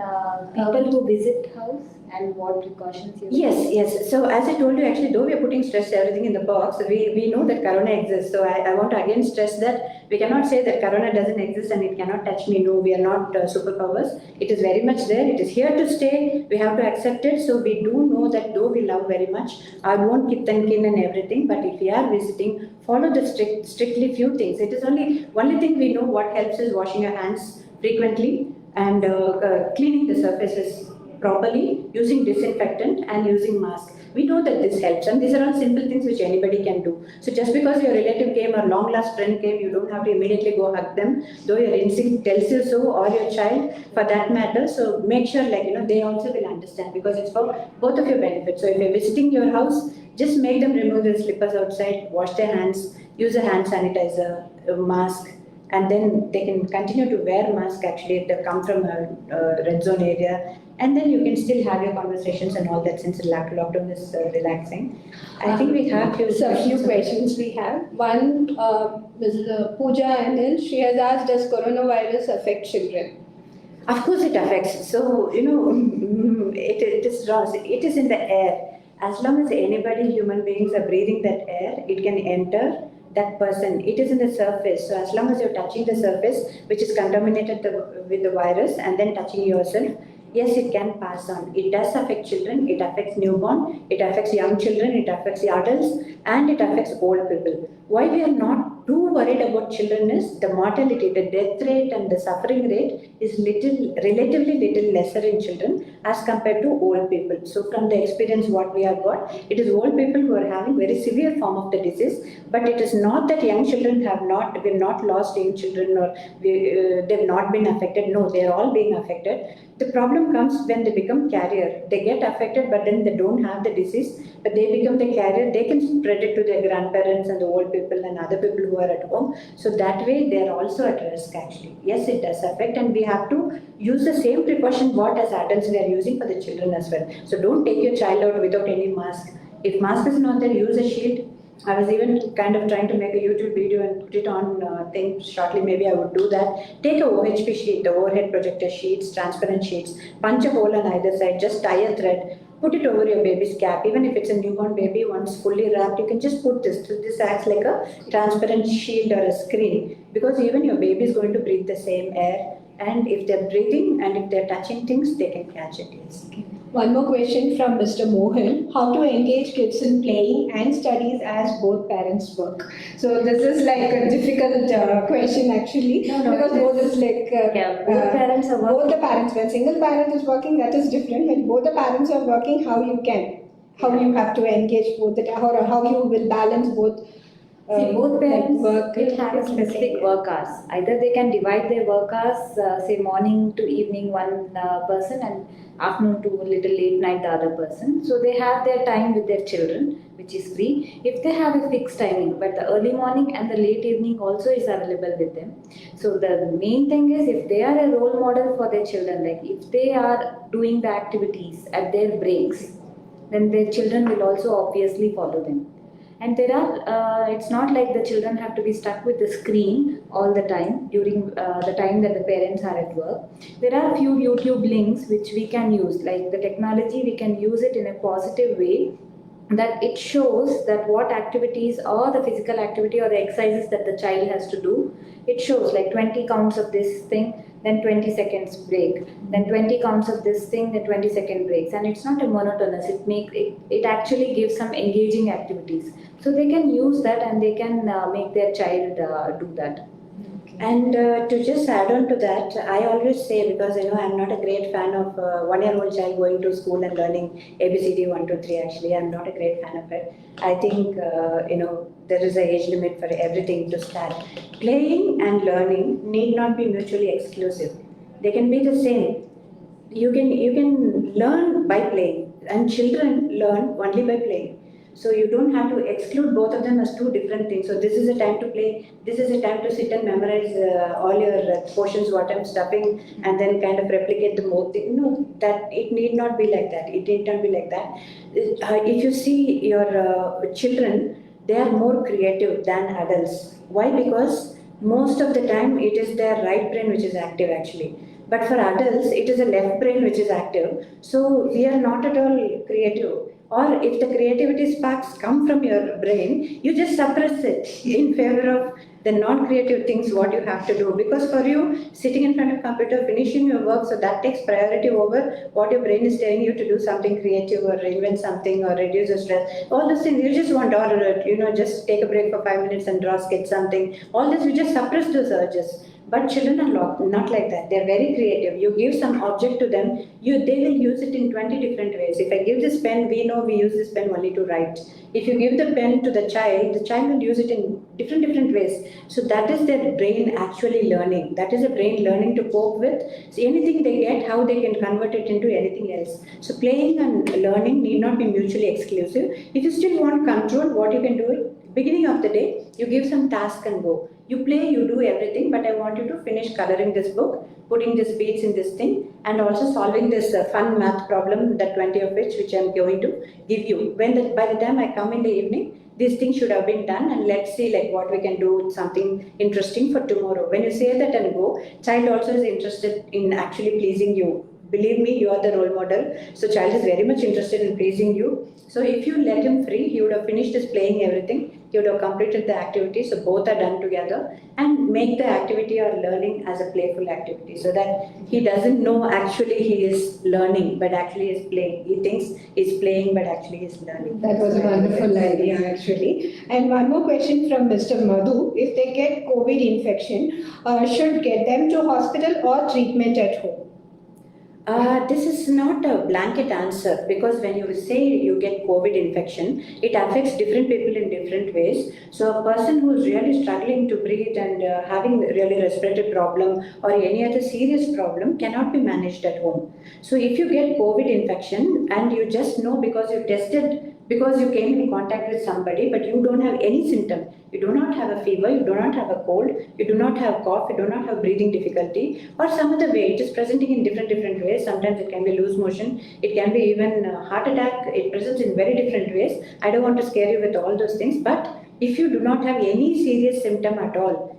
people who visit house and what precautions you
Yes. So as I told you, actually, though we are putting stress everything in the box, we know that corona exists. So I want to again stress that we cannot say that corona doesn't exist and it cannot touch me. No, we are not superpowers. It is very much there. It is here to stay. We have to accept it. So we do know that though we love very much, I won't kith and kin and everything. But if we are visiting, follow the strictly few things. It is only thing we know what helps is washing your hands frequently and cleaning the surfaces properly, using disinfectant and using mask. We know that this helps, and these are all simple things which anybody can do. So just because your relative came or long lost friend came, you don't have to immediately go hug them, though your instinct tells you so, or your child for that matter. So make sure they also will understand, because it's for both of your benefits. So if you're visiting your house, just make them remove their slippers outside, wash their hands, use a hand sanitizer, a mask, and then they can continue to wear mask actually if they come from a red zone area. And then you can still have your conversations and all that, since lockdown is relaxing. I think we have
few questions we have. One, Mrs. Pooja Anil, she has asked, does coronavirus affect children?
Of course it affects. So, it is wrong. It is in the air. As long as anybody, human beings are breathing that air, it can enter that person. It is in the surface. So as long as you're touching the surface, which is contaminated with the virus, and then touching yourself, Yes, it can pass on. It does affect children, it affects newborn, it affects young children, it affects the adults, and it affects old people. Why we are not too worried about children is the mortality, the death rate and the suffering rate is relatively little lesser in children as compared to old people. So from the experience what we have got, it is old people who are having very severe form of the disease, but it is not that young children we've not lost young children or they've not been affected. No, they are all being affected. The problem comes when they become carrier. They get affected, but then they don't have the disease, but they become the carrier. They can spread it to their grandparents and the old people and other people who are at home. So that way they are also at risk actually. Yes, it does affect, and we have to use the same precaution what as adults we are using for the children as well. So don't take your child out without any mask. If mask is not there, use a shield. I was even kind of trying to make a YouTube video and put it on thing shortly. Maybe I would do that. Take a OHP sheet, the overhead projector sheets, transparent sheets, punch a hole on either side, just tie a thread, put it over your baby's cap. Even if it's a newborn baby, once fully wrapped, you can just put this. This acts like a transparent shield or a screen, because even your baby is going to breathe the same air. And if they're breathing and if they're touching things, they can catch it. Yes.
One more question from Mr. Mohan. How to engage kids in playing and studies as both parents work? So this is like a difficult question actually.
No,
because both is like
both parents are working.
Both the parents, when single parent is working, that is different. When both the parents are working, how you have to engage both or how you will balance both.
See, both parents
work
will have a specific work hours. Either they can divide their work hours, say morning to evening one person and afternoon to a little late night the other person. So they have their time with their children, which is free. If they have a fixed timing, but the early morning and the late evening also is available with them. So the main thing is, if they are a role model for their children, like if they are doing the activities at their breaks, then their children will also obviously follow them. And there are, it's not like the children have to be stuck with the screen all the time during the time that the parents are at work. There are a few YouTube links which we can use, like the technology, we can use it in a positive way, that it shows that what activities or the physical activity or the exercises that the child has to do. It shows like 20 counts of this thing, then 20 seconds break, then 20 counts of this thing, then 20-second breaks, and it's not a monotonous. It actually gives some engaging activities, so they can use that and they can make their child do that.
And to just add on to that, I always say, because I'm not a great fan of 1-year-old child going to school and learning ABCD 1, 2, 3. Actually, I'm not a great fan of it. I think there is an age limit for everything to start. Playing and learning need not be mutually exclusive. They can be the same. You can learn by playing, and children learn only by playing. So you don't have to exclude both of them as two different things. So this is a time to play, this is a time to sit and memorize all your portions, what I'm stuffing, and then kind of replicate the more thing. No, that it need not be like that. It need not be like that. If you see your children, they are more creative than adults. Why? Because most of the time it is their right brain which is active actually. But for adults, it is a left brain which is active. So we are not at all creative. Or if the creativity sparks come from your brain, you just suppress it in favor of the non-creative things what you have to do. Because for you, sitting in front of computer, finishing your work, so that takes priority over what your brain is telling you to do something creative or invent something or reduce the stress. All those things, you just want to, just take a break for 5 minutes and draw, sketch something. All this, you just suppress those urges. But children are not like that. They're very creative. You give some object to them, they will use it in 20 different ways. If I give this pen, we know we use this pen only to write. If you give the pen to the child will use it in different ways. So that is their brain actually learning. That is a brain learning to cope with. So anything they get, how they can convert it into anything else. So playing and learning need not be mutually exclusive. If you still want control, what you can do, beginning of the day, you give some task and go. You play, you do everything, but I want you to finish coloring this book, putting these beads in this thing, and also solving this fun math problem, that 20 of which I'm going to give you. By the time I come in the evening, these things should have been done, and let's see like what we can do, something interesting for tomorrow. When you say that and go, child also is interested in actually pleasing you. Believe me, you are the role model. So child is very much interested in pleasing you. So if you let him free, he would have finished his playing everything. he would have completed the activity. So both are done together, and make the activity or learning as a playful activity, so that he doesn't know actually he is learning, but actually is playing. He thinks he's playing, but actually he's learning.
That was a wonderful idea, actually. And one more question from Mr. Madhu. If they get COVID infection, should get them to hospital or treatment at home?
This is not a blanket answer, because when you say you get COVID infection, it affects different people in different ways. So a person who is really struggling to breathe and having really respiratory problem or any other serious problem cannot be managed at home. So if you get COVID infection and you just know because you tested, because you came in contact with somebody, but you don't have any symptom, you do not have a fever, you do not have a cold, you do not have cough, you do not have breathing difficulty, or some other way, it is presenting in different ways. Sometimes it can be loose motion, it can be even heart attack, it presents in very different ways. I don't want to scare you with all those things, but if you do not have any serious symptom at all,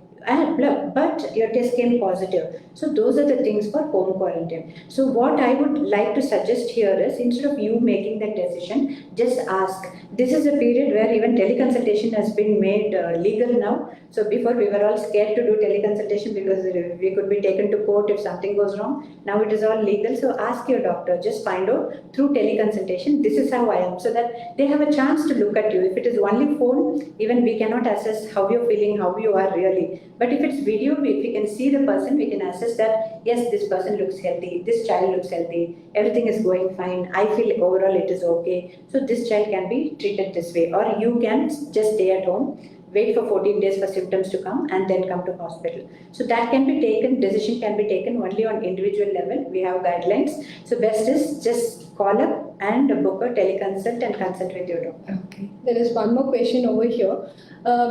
but your test came positive, so those are the things for home quarantine. So what I would like to suggest here is, instead of you making that decision, just ask. This is a period where even teleconsultation has been made legal now. So before we were all scared to do teleconsultation because we could be taken to court if something goes wrong. Now it is all legal. So ask your doctor, just find out through teleconsultation, this is how I am, so that they have a chance to look at you. If it is only phone, even we cannot assess how you're feeling, how you are really. But if it's video, if we can see the person, we can assess that, yes, this person looks healthy, this child looks healthy, everything is going fine, I feel overall it is okay. So this child can be treated this way. Or you can just stay at home, wait for 14 days for symptoms to come, and then come to hospital. So that can be taken, decision can be taken only on individual level. We have guidelines. So best is just call up and book a teleconsult and consult with your doctor.
Okay. There is one more question over here.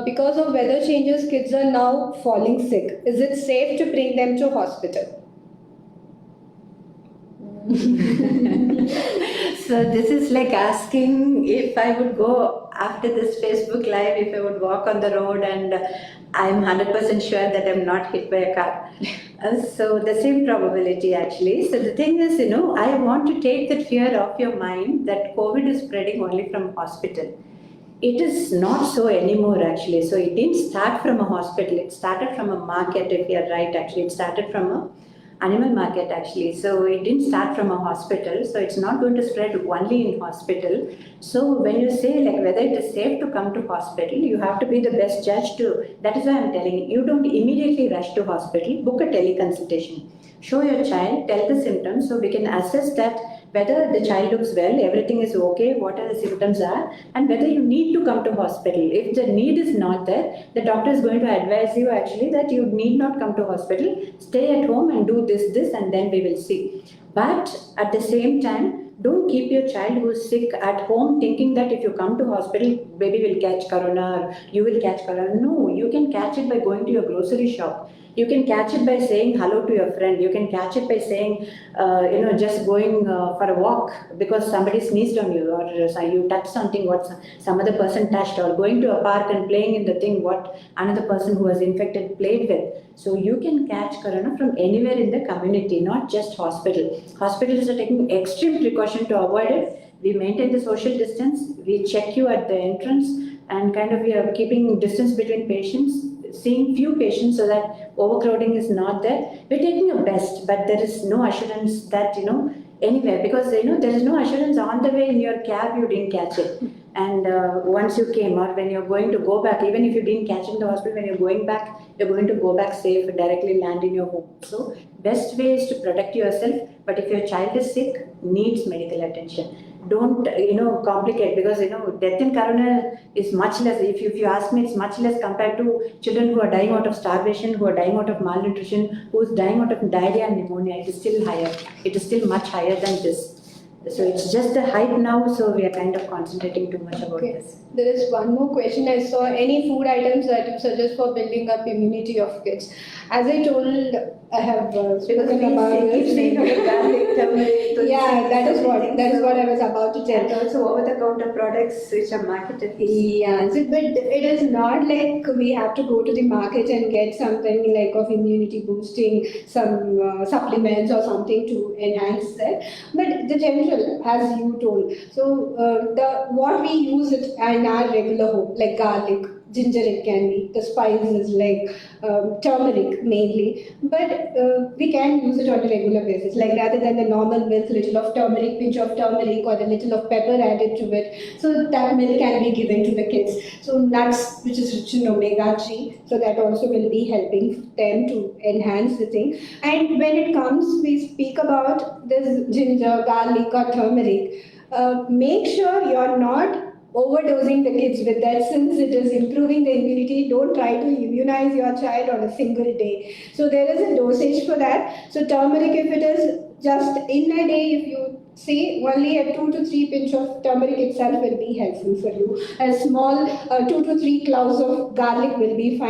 Because of weather changes, kids are now falling sick. Is it safe to bring them to hospital?
So this is like asking if I would go after this Facebook Live, if I would walk on the road and I'm 100% sure that I'm not hit by a car. So the same probability actually. So the thing is, I want to take that fear off your mind that COVID is spreading only from hospital. It is not so anymore actually. So it didn't start from a hospital. It started from a market, if you're right actually. It started from a animal market actually. So it didn't start from a hospital. So it's not going to spread only in hospital. So when you say like whether it is safe to come to hospital, you have to be the best judge to, that is why I'm telling you, you don't immediately rush to hospital, book a teleconsultation. Show your child, tell the symptoms so we can assess that whether the child looks well, everything is okay, what are the symptoms are, and whether you need to come to hospital. If the need is not there, the doctor is going to advise you actually that you need not come to hospital, stay at home and do this, and then we will see. But at the same time, don't keep your child who is sick at home thinking that if you come to hospital, baby will catch corona or you will catch corona. No, you can catch it by going to your grocery shop. You can catch it by saying hello to your friend. You can catch it by saying, just going for a walk because somebody sneezed on you, or you touched something what some other person touched, or going to a park and playing in the thing what another person who was infected played with. So you can catch corona from anywhere in the community, not just hospital. Hospitals are taking extreme precaution to avoid it. We maintain the social distance. We check you at the entrance, and kind of we are keeping distance between patients, seeing few patients so that overcrowding is not there. We're taking our best, but there is no assurance that, anywhere, because, there is no assurance on the way in your cab you didn't catch it. And once you came, or when you're going to go back, even if you didn't catch it in the hospital, when you're going back, you're going to go back safe and directly land in your home. So best way is to protect yourself. But if your child is sick, needs medical attention. Don't complicate, because death in corona is much less. If you ask me, it's much less compared to children who are dying out of starvation, who are dying out of malnutrition, who is dying out of diarrhea and pneumonia. It is still higher. It is still much higher than this. So it's just the hype now, so we are kind of concentrating too much about this.
There is one more question. I saw any food items that you suggest for building up immunity of kids. As I told, I have spoken about this. Yeah, that is what I was about to tell.
And also over-the-counter products which are marketed.
Yeah, but it is not like we have to go to the market and get something like of immunity boosting, some supplements or something to enhance that. But the general natural, as you told. So the what we use it in our regular home, like garlic, ginger, it can be the spices like turmeric mainly, but we can use it on a regular basis. Like rather than the normal milk, little of turmeric, pinch of turmeric, or a little of pepper added to it. So that milk can be given to the kids. So nuts, which is rich in omega-3, so that also will be helping them to enhance the thing. And when it comes, we speak about this ginger, garlic, or turmeric. Make sure you're not overdosing the kids with that, since it is improving the immunity. Don't try to immunize your child on a single day. So there is a dosage for that. So turmeric, if it is just in a day, if you say only a 2 to 3 pinch of turmeric itself will be helpful for you. A small 2 to 3 cloves of garlic will be fine.